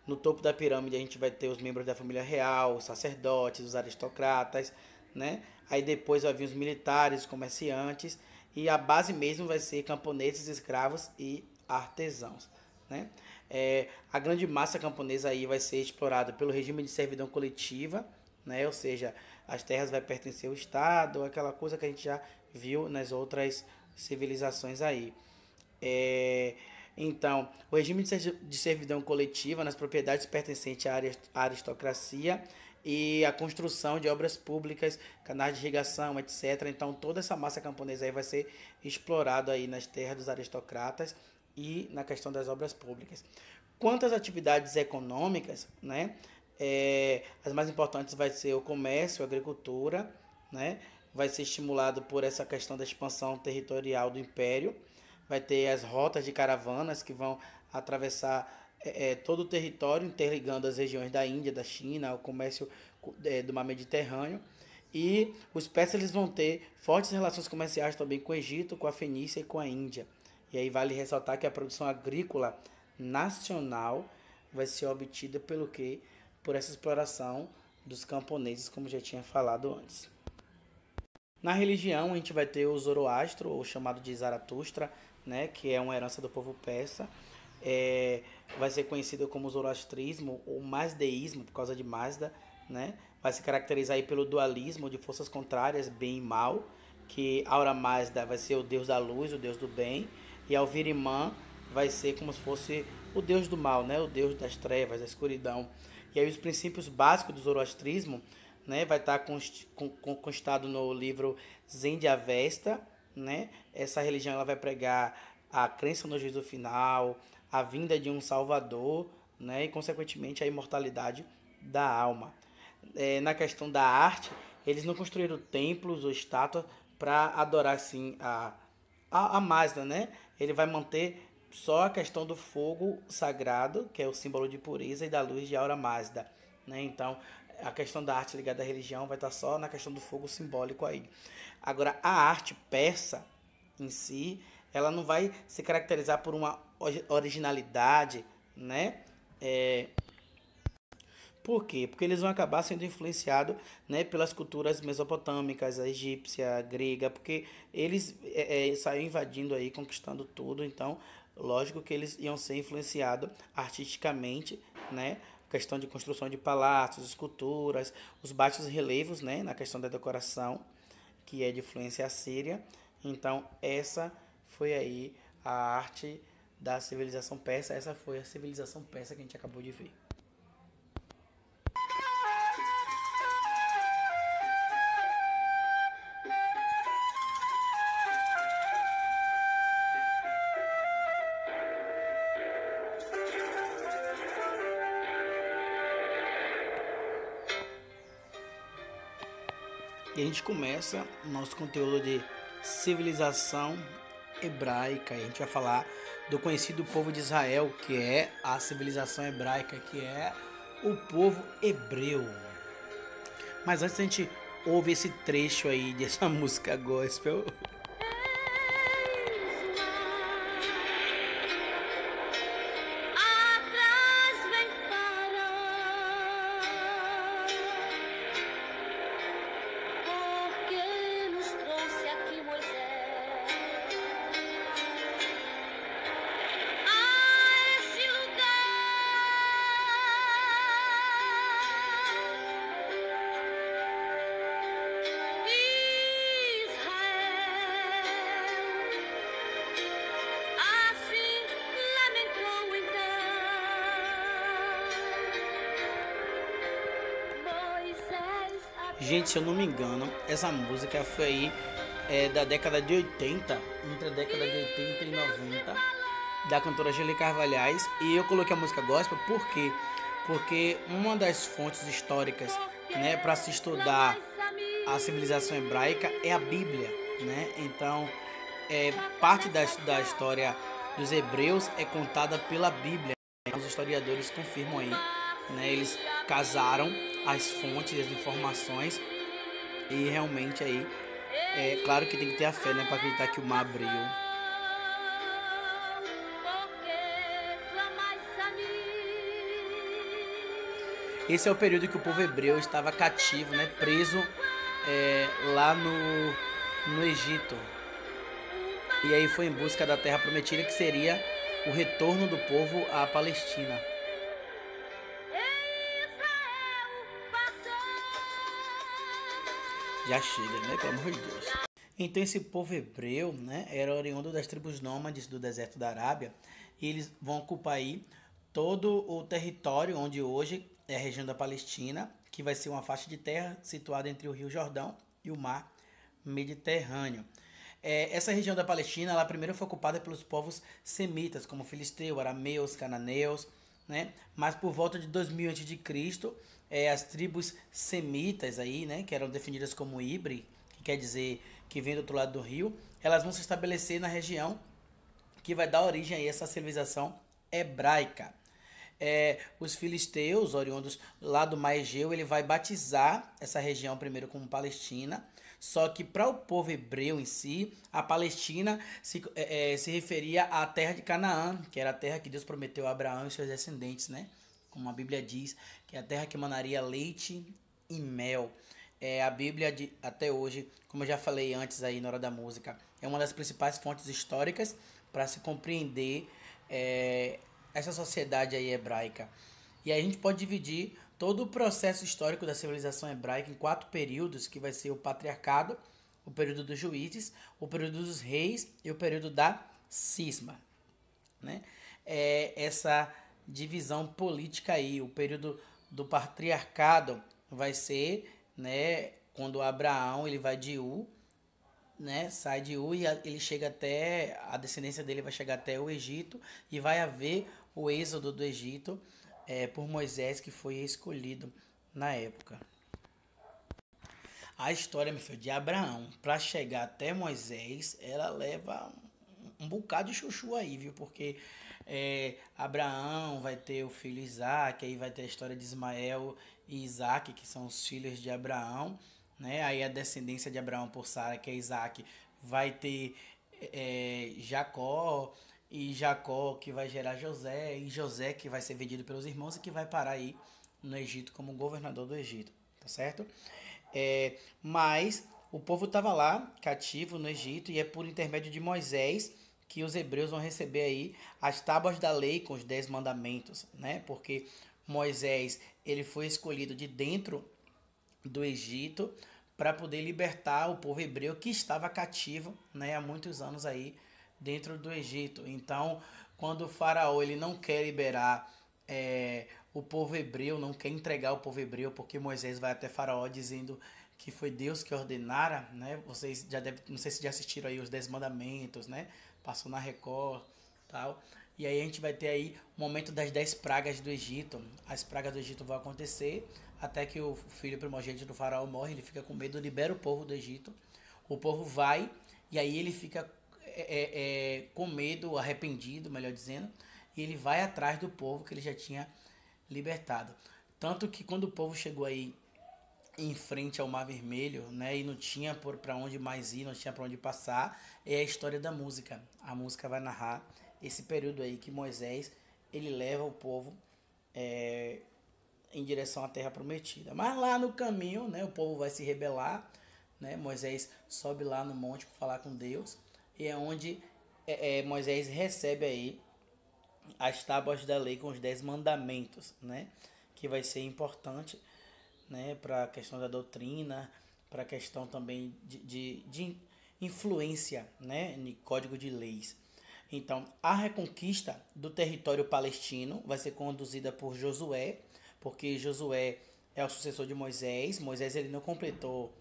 [SPEAKER 1] No topo da pirâmide a gente vai ter os membros da família real, os sacerdotes, os aristocratas, né? Aí depois vai vir os militares, os comerciantes, e a base mesmo vai ser camponeses, escravos e artesãos, né? A grande massa camponesa aí vai ser explorada pelo regime de servidão coletiva, né? Ou seja, as terras vai pertencer ao Estado, aquela coisa que a gente já viu nas outras civilizações aí. Então, o regime de servidão coletiva nas propriedades pertencentes à aristocracia e a construção de obras públicas, canais de irrigação, etc. Então, toda essa massa camponesa aí vai ser explorada aí nas terras dos aristocratas e na questão das obras públicas. Quanto às atividades econômicas, né, as mais importantes vai ser o comércio, a agricultura, né, vai ser estimulado por essa questão da expansão territorial do império. Vai ter as rotas de caravanas que vão atravessar todo o território, interligando as regiões da Índia, da China, o comércio do mar Mediterrâneo. E os persas eles vão ter fortes relações comerciais também com o Egito, com a Fenícia e com a Índia. E aí vale ressaltar que a produção agrícola nacional vai ser obtida pelo quê? Por essa exploração dos camponeses, como já tinha falado antes. Na religião, a gente vai ter o Zoroastro, ou chamado de Zaratustra, né, que é uma herança do povo persa. Vai ser conhecido como zoroastrismo ou mazdeísmo, por causa de Mazda, né? Vai se caracterizar aí pelo dualismo de forças contrárias, bem e mal, que Aura Mazda vai ser o deus da luz, o deus do bem, e Alvirimã vai ser como se fosse o deus do mal, né? O deus das trevas, da escuridão. E aí os princípios básicos do zoroastrismo, né, vai estar constado no livro Zen de Avesta, né? Essa religião ela vai pregar a crença no juízo final, a vinda de um Salvador, né? E consequentemente a imortalidade da alma. Na questão da arte, eles não construíram templos ou estátuas para adorar assim a Mazda, né? Ele vai manter só a questão do fogo sagrado, que é o símbolo de pureza, e da luz de Aura Mazda, né? Então, a questão da arte ligada à religião vai estar só na questão do fogo simbólico aí. Agora, a arte persa em si, ela não vai se caracterizar por uma originalidade, né? Por quê? Porque eles vão acabar sendo influenciados, né, pelas culturas mesopotâmicas, a egípcia, a grega, porque eles saíram invadindo aí, conquistando tudo, então, lógico que eles iam ser influenciados artisticamente, né, questão de construção de palácios, esculturas, os baixos relevos, né, na questão da decoração, que é de influência assíria. Então, essa foi aí a arte da civilização persa, essa foi a civilização persa que a gente acabou de ver. E a gente começa o nosso conteúdo de civilização hebraica. E a gente vai falar do conhecido povo de Israel, que é a civilização hebraica, que é o povo hebreu. Mas antes a gente ouve esse trecho aí dessa música gospel. Gente, se eu não me engano, essa música foi aí da década de 80, entre a década de 80 e 90, da cantora Angélica Carvalhais. E eu coloquei a música gospel por quê? Porque uma das fontes históricas, né, para se estudar a civilização hebraica é a Bíblia, né? Então, parte da história dos hebreus é contada pela Bíblia. Os historiadores confirmam aí, né? Eles casaram as fontes, as informações, e realmente aí claro que tem que ter a fé, né, para acreditar que o mar abriu. Esse é o período que o povo hebreu estava cativo, né, preso lá no Egito. E aí foi em busca da terra prometida, que seria o retorno do povo à Palestina. Já chega, né? Pelo amor de Deus. Então esse povo hebreu, né, era oriundo das tribos nômades do deserto da Arábia,
[SPEAKER 2] e eles vão ocupar aí todo o território onde hoje é a região da Palestina, que vai ser uma faixa de terra situada entre o Rio Jordão e o Mar Mediterrâneo. Essa região da Palestina, ela primeiro foi ocupada pelos povos semitas, como filisteu, arameus, cananeus, né? Mas por volta de 2000 a.C., as tribos semitas aí, né, que eram definidas como Ibri, que quer dizer que vem do outro lado do rio, elas vão se estabelecer na região que vai dar origem a essa civilização hebraica. Os filisteus, oriundos lá do Mar Egeu, ele vai batizar essa região primeiro como Palestina. Só que para o povo hebreu em si, a Palestina se referia à terra de Canaã, que era a terra que Deus prometeu a Abraão e seus descendentes, né? Como a Bíblia diz, que é a terra que emanaria leite e mel. A Bíblia, até hoje, como eu já falei antes aí na hora da música, é uma das principais fontes históricas para se compreender essa sociedade aí hebraica. E aí a gente pode dividir todo o processo histórico da civilização hebraica em 4 períodos, que vai ser o patriarcado, o período dos juízes, o período dos reis e o período da cisma, né? Essa divisão política aí, o período do patriarcado vai ser, né, quando Abraão ele vai de Ur, né, sai de Ur e ele chega até, a descendência dele vai chegar até o Egito e vai haver o êxodo do Egito por Moisés, que foi escolhido na época. A história, meu filho, de Abraão para chegar até Moisés, ela leva um bocado de chuchu aí, viu? Porque Abraão vai ter o filho Isaac, aí vai ter a história de Ismael e Isaac, que são os filhos de Abraão, né? Aí a descendência de Abraão por Sara, que é Isaac, vai ter Jacó, e Jacó que vai gerar José, e José que vai ser vendido pelos irmãos e que vai parar aí no Egito como governador do Egito, tá certo? Mas o povo estava lá, cativo no Egito, e é por intermédio de Moisés que os hebreus vão receber aí as tábuas da lei com os 10 mandamentos, né? Porque Moisés, ele foi escolhido de dentro do Egito para poder libertar o povo hebreu que estava cativo, né, há muitos anos aí dentro do Egito. Então, quando o faraó ele não quer liberar o povo hebreu, não quer entregar o povo hebreu, porque Moisés vai até faraó dizendo que foi Deus que ordenara, né? Vocês já devem, não sei se já assistiram aí os 10 mandamentos, né? Passou na Record, tal. E aí a gente vai ter aí o momento das 10 pragas do Egito. As pragas do Egito vão acontecer até que o filho primogênito do faraó morre, ele fica com medo, libera o povo do Egito. O povo vai e aí ele fica com medo, arrependido, melhor dizendo, e ele vai atrás do povo que ele já tinha libertado. Tanto que quando o povo chegou aí em frente ao Mar Vermelho, né, e não tinha para onde mais ir, não tinha para onde passar, é a história da música. A música vai narrar esse período aí que Moisés ele leva o povo em direção à Terra Prometida. Mas lá no caminho, né, o povo vai se rebelar, né? Moisés sobe lá no monte para falar com Deus e é onde Moisés recebe aí as tábuas da lei com os 10 mandamentos, né? Que vai ser importante, né, para a questão da doutrina, para a questão também de influência, né, no código de leis. Então, a reconquista do território palestino vai ser conduzida por Josué, porque Josué é o sucessor de Moisés. Moisés ele não completou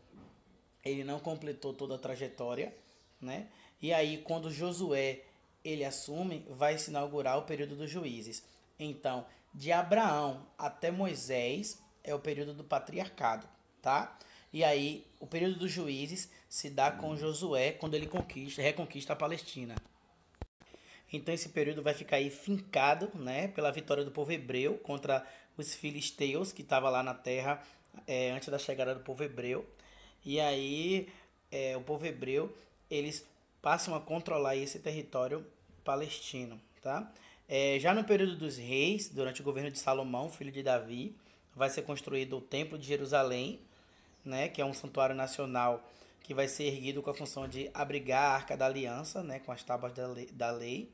[SPEAKER 2] toda a trajetória, né? E aí quando Josué ele assume, vai se inaugurar o período dos juízes. Então, de Abraão até Moisés é o período do patriarcado, tá? E aí o período dos juízes se dá com Josué quando ele reconquista a Palestina. Então esse período vai ficar aí fincado, né, pela vitória do povo hebreu contra os filisteus que estavam lá na terra antes da chegada do povo hebreu. E aí o povo hebreu eles passam a controlar esse território palestino, tá? Já no período dos reis, durante o governo de Salomão, filho de Davi, vai ser construído o Templo de Jerusalém, né, que é um santuário nacional que vai ser erguido com a função de abrigar a Arca da Aliança, né, com as tábuas da lei.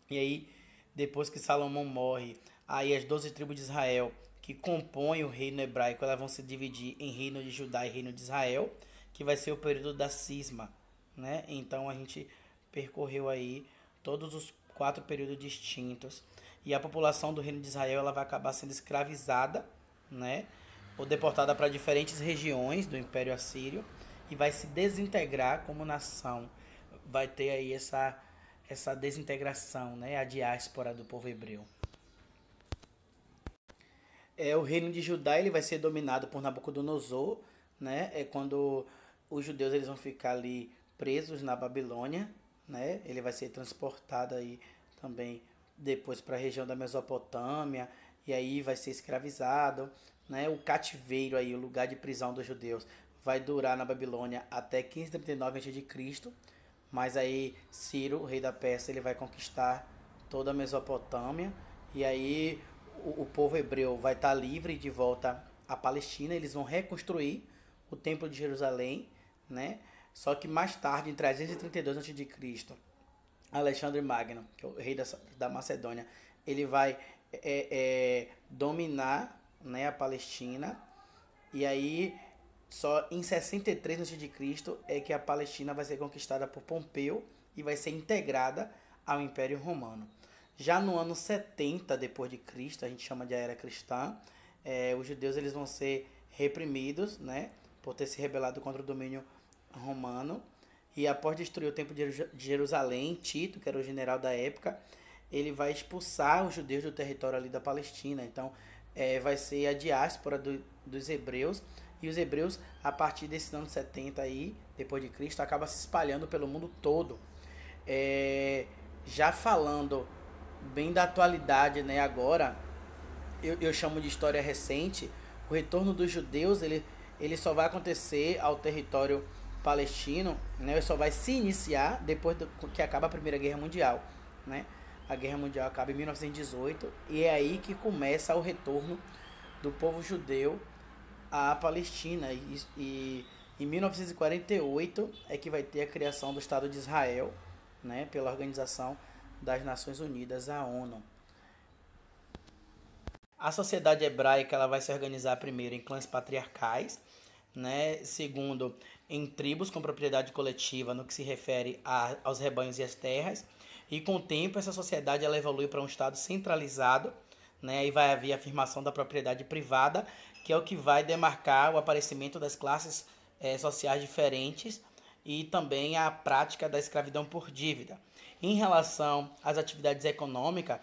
[SPEAKER 2] E aí, depois que Salomão morre, aí as 12 tribos de Israel que compõem o reino hebraico, elas vão se dividir em reino de Judá e reino de Israel, que vai ser o período da cisma, né? Então a gente percorreu aí todos os quatro períodos distintos. E a população do reino de Israel ela vai acabar sendo escravizada, né? Ou deportada para diferentes regiões do Império Assírio e vai se desintegrar como nação. Vai ter aí essa desintegração, né? A diáspora do povo hebreu. O reino de Judá ele vai ser dominado por Nabucodonosor, né? É quando os judeus eles vão ficar ali presos na Babilônia, né? Ele vai ser transportado aí também depois para a região da Mesopotâmia e aí vai ser escravizado, né? O cativeiro aí, o lugar de prisão dos judeus, vai durar na Babilônia até 539 a.C., mas aí Ciro, o rei da Pérsia, ele vai conquistar toda a Mesopotâmia e aí o povo hebreu vai estar livre de volta à Palestina, eles vão reconstruir o Templo de Jerusalém, né? Só que mais tarde, em 332 a.C., Alexandre Magno, que é o rei da Macedônia, ele vai dominar, né, a Palestina. E aí, só em 63 a.C. é que a Palestina vai ser conquistada por Pompeu e vai ser integrada ao Império Romano. Já no ano 70 depois de Cristo, a gente chama de Era Cristã, os judeus eles vão ser reprimidos, né, por ter se rebelado contra o domínio romano. E após destruir o Templo de Jerusalém, Tito, que era o general da época, ele vai expulsar os judeus do território ali da Palestina. Então, vai ser a diáspora dos hebreus. E os hebreus, a partir desse ano 70 aí, depois de Cristo, acabam se espalhando pelo mundo todo. Já falando bem da atualidade, né, agora, eu chamo de história recente, o retorno dos judeus, ele só vai acontecer ao território palestino, né? Só vai se iniciar depois que acaba a Primeira Guerra Mundial, né? A Guerra Mundial acaba em 1918 e é aí que começa o retorno do povo judeu à Palestina e em 1948 é que vai ter a criação do Estado de Israel, né? Pela Organização das Nações Unidas, a ONU. A sociedade hebraica ela vai se organizar primeiro em clãs patriarcais, né? Segundo, em tribos com propriedade coletiva no que se refere aos rebanhos e às terras. E com o tempo essa sociedade ela evolui para um estado centralizado, né? E vai haver a afirmação da propriedade privada, que é o que vai demarcar o aparecimento das classes sociais diferentes e também a prática da escravidão por dívida. Em relação às atividades econômicas,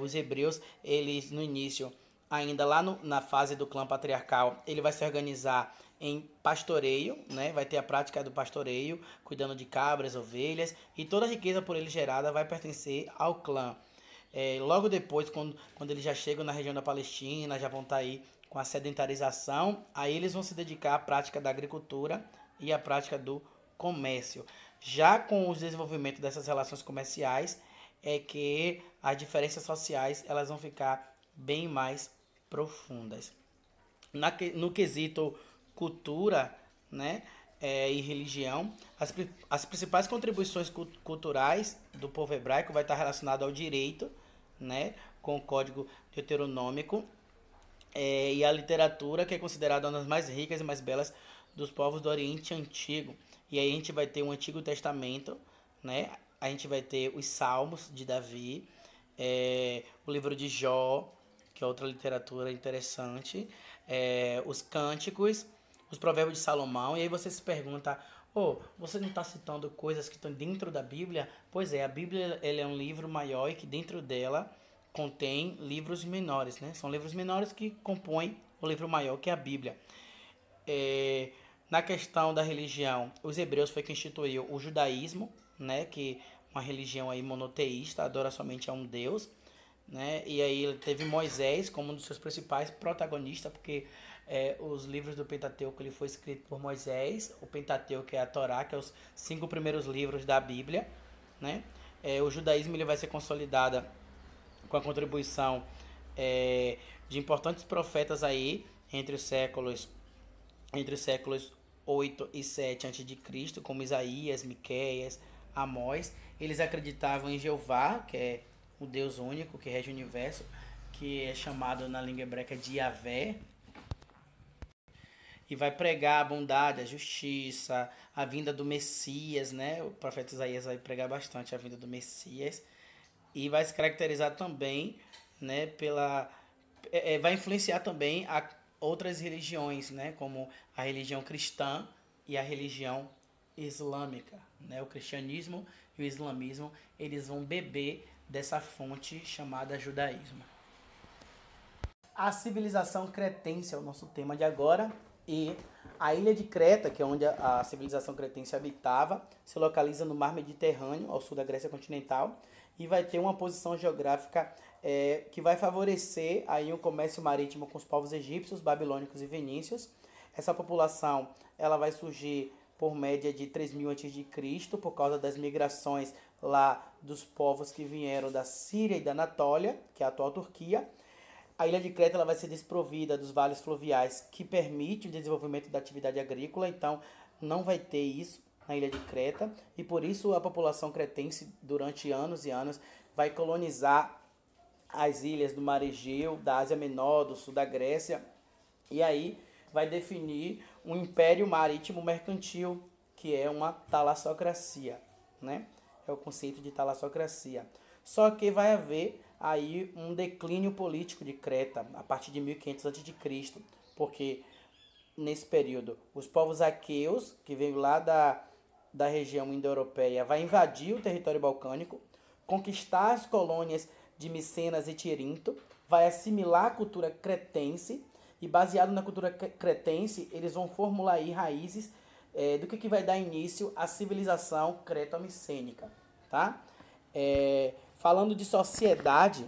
[SPEAKER 2] os hebreus, eles no início, ainda lá na fase do clã patriarcal, ele vai se organizar em pastoreio, né? Vai ter a prática do pastoreio, cuidando de cabras, ovelhas, e toda a riqueza por ele gerada vai pertencer ao clã. Logo depois, quando eles já chegam na região da Palestina, já vão estar aí com a sedentarização, aí eles vão se dedicar à prática da agricultura e à prática do comércio. Já com o desenvolvimento dessas relações comerciais, é que as diferenças sociais elas vão ficar bem mais profundas. No quesito cultura, né, e religião, as principais contribuições culturais do povo hebraico vai estar relacionado ao direito, né, com o Código Deuteronômico, e a literatura, que é considerada uma das mais ricas e mais belas dos povos do Oriente Antigo. E aí a gente vai ter o Antigo Testamento, né, a gente vai ter os Salmos de Davi, o livro de Jó, que é outra literatura interessante, os Cânticos, os Provérbios de Salomão. E aí você se pergunta, você não está citando coisas que estão dentro da Bíblia? Pois é, a Bíblia ela é um livro maior e que dentro dela contém livros menores, né? São livros menores que compõem o livro maior, que é a Bíblia. Na questão da religião, os hebreus foi que instituiu o judaísmo, né? Que é uma religião aí monoteísta, adora somente a um Deus, né? E aí ele teve Moisés como um dos seus principais protagonistas, porque os livros do Pentateuco ele foi escrito por Moisés. O Pentateuco é a Torá, que é os 5 primeiros livros da Bíblia, né? O judaísmo ele vai ser consolidado com a contribuição de importantes profetas aí entre os séculos 8 e 7 a.C., como Isaías, Miqueias, Amós. Eles acreditavam em Jeová, que é o Deus único que rege o universo, que é chamado na língua hebraica de Yahvé, e vai pregar a bondade, a justiça, a vinda do Messias, né? O profeta Isaías vai pregar bastante a vinda do Messias, e vai se caracterizar também, né, vai influenciar também a outras religiões, né, como a religião cristã e a religião islâmica, né? O cristianismo e o islamismo, eles vão beber dessa fonte chamada judaísmo. A civilização cretense é o nosso tema de agora, e a ilha de Creta, que é onde a civilização cretense habitava, se localiza no mar Mediterrâneo, ao sul da Grécia continental, e vai ter uma posição geográfica que vai favorecer aí um comércio marítimo com os povos egípcios, babilônicos e fenícios. Essa população ela vai surgir por média de 3000 a.C., por causa das migrações lá dos povos que vieram da Síria e da Anatólia, que é a atual Turquia. A ilha de Creta ela vai ser desprovida dos vales fluviais que permitem o desenvolvimento da atividade agrícola, então não vai ter isso na ilha de Creta, e por isso a população cretense durante anos e anos vai colonizar as ilhas do Mar Egeu, da Ásia Menor, do sul da Grécia, e aí vai definir um império marítimo mercantil, que é uma talassocracia, né? É o conceito de talassocracia. Só que vai haver aí um declínio político de Creta a partir de 1500 a.C., porque nesse período os povos aqueus, que veio lá da região indo-europeia, vai invadir o território balcânico, conquistar as colônias de Micenas e Tirinto, vai assimilar a cultura cretense, e baseado na cultura cretense, eles vão formular aí raízes do que vai dar início à civilização creto-micênica, tá? Falando de sociedade,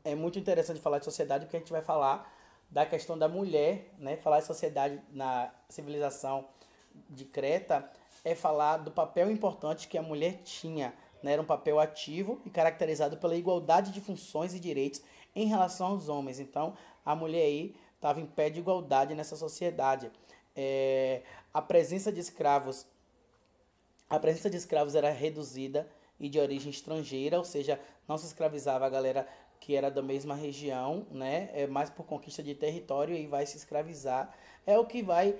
[SPEAKER 2] é muito interessante falar de sociedade, porque a gente vai falar da questão da mulher, né? Falar de sociedade na civilização de Creta é falar do papel importante que a mulher tinha, né? Era um papel ativo e caracterizado pela igualdade de funções e direitos em relação aos homens. Então, a mulher aí estava em pé de igualdade nessa sociedade. A presença de escravos era reduzida e de origem estrangeira, ou seja, não se escravizava a galera que era da mesma região, né? Mais por conquista de território, e vai se escravizar. É o que vai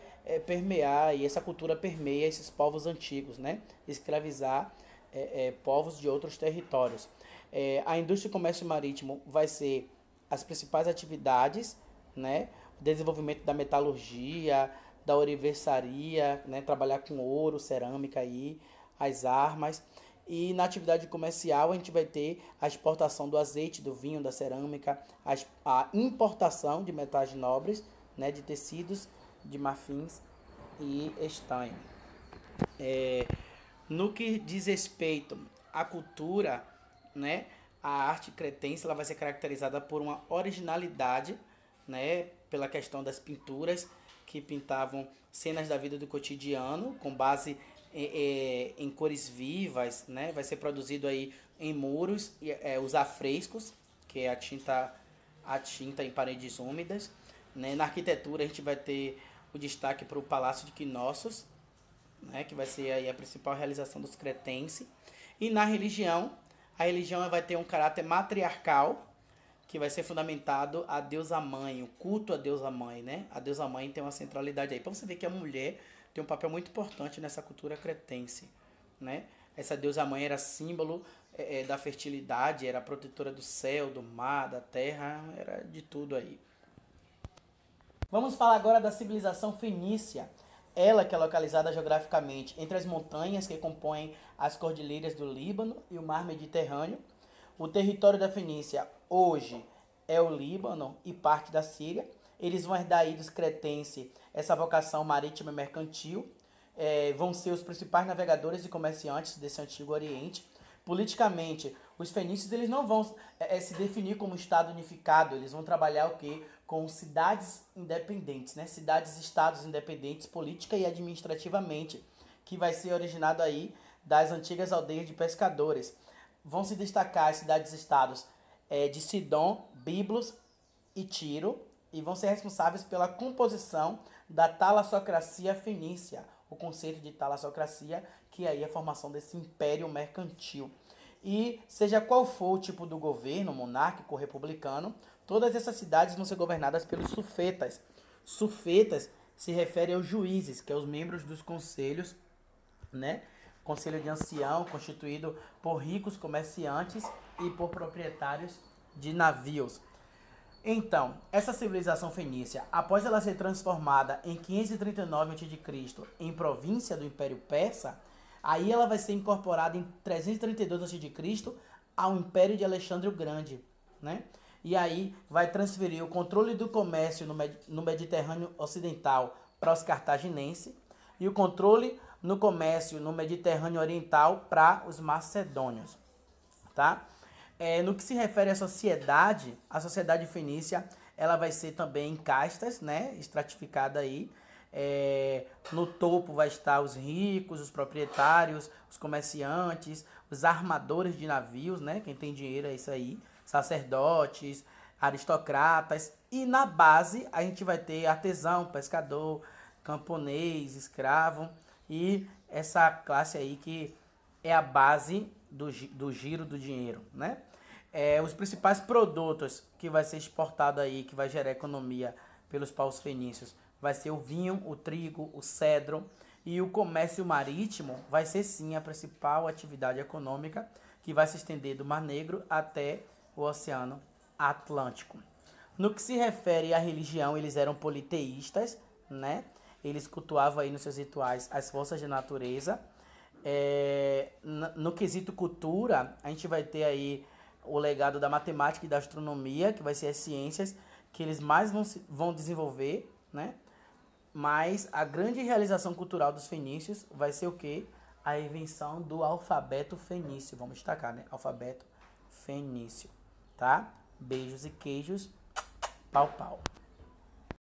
[SPEAKER 2] permear, e essa cultura permeia esses povos antigos, né? Escravizar povos de outros territórios. A indústria e comércio marítimo vai ser as principais atividades, né? O desenvolvimento da metalurgia, da ourivesaria, né? Trabalhar com ouro, cerâmica aí, as armas. E na atividade comercial a gente vai ter a exportação do azeite, do vinho, da cerâmica, a importação de metais nobres, né? De tecidos, de marfins e estanho. No que diz respeito à cultura, né, a arte cretense ela vai ser caracterizada por uma originalidade, né, pela questão das pinturas que pintavam cenas da vida do cotidiano com base em cores vivas, né? Vai ser produzido aí em muros os afrescos, que é a tinta em paredes úmidas, né? Na arquitetura a gente vai ter o destaque para o Palácio de Knossos, né, que vai ser aí a principal realização dos cretenses. E na religião, a religião vai ter um caráter matriarcal, que vai ser fundamentado a deusa mãe, o culto a deusa mãe, né? A deusa mãe tem uma centralidade aí. Para você ver que a mulher tem um papel muito importante nessa cultura cretense, né? Essa deusa mãe era símbolo da fertilidade, era protetora do céu, do mar, da terra, era de tudo aí. Vamos falar agora da civilização fenícia. Ela que é localizada geograficamente entre as montanhas que compõem as cordilheiras do Líbano e o mar Mediterrâneo. O território da Fenícia hoje é o Líbano e parte da Síria. Eles vão herdar aí dos cretenses essa vocação marítima e mercantil. Vão ser os principais navegadores e comerciantes desse antigo Oriente. Politicamente, os fenícios eles não vão se definir como Estado unificado, eles vão trabalhar o quê? Com cidades independentes, né? Cidades-estados independentes política e administrativamente, que vai ser originado aí das antigas aldeias de pescadores. Vão se destacar as cidades-estados de Sidom, Biblos e Tiro, e vão ser responsáveis pela composição da talassocracia fenícia, o conceito de talassocracia, que aí é a formação desse império mercantil. E seja qual for o tipo do governo, monárquico ou republicano, todas essas cidades vão ser governadas pelos sufetas. Sufetas se refere aos juízes, que são os membros dos conselhos, né? Conselho de ancião, constituído por ricos comerciantes e por proprietários de navios. Então, essa civilização fenícia, após ela ser transformada em 539 a.C. em província do Império Persa, aí ela vai ser incorporada em 332 a.C. ao Império de Alexandre o Grande, né? E aí vai transferir o controle do comércio no Mediterrâneo Ocidental para os cartaginenses e o controle no comércio no Mediterrâneo Oriental para os macedônios, tá? No que se refere à sociedade, a sociedade fenícia, ela vai ser também em castas, né, estratificada aí. No topo vai estar os ricos, os proprietários, os comerciantes, os armadores de navios, né, quem tem dinheiro é isso aí, sacerdotes, aristocratas. E na base a gente vai ter artesão, pescador, camponês, escravo e essa classe aí que é a base do giro do dinheiro, né? Os principais produtos que vai ser exportado aí, que vai gerar economia pelos paus fenícios, vai ser o vinho, o trigo, o cedro, e o comércio marítimo vai ser sim a principal atividade econômica que vai se estender do Mar Negro até o Oceano Atlântico. No que se refere à religião, eles eram politeístas, né? Eles cultuavam aí nos seus rituais as forças da natureza. No quesito cultura, a gente vai ter aí o legado da matemática e da astronomia, que vai ser as ciências que eles mais vão desenvolver, né? Mas a grande realização cultural dos fenícios vai ser o quê? A invenção do alfabeto fenício. Vamos destacar, né? Alfabeto fenício, tá? Beijos e queijos. Pau, pau.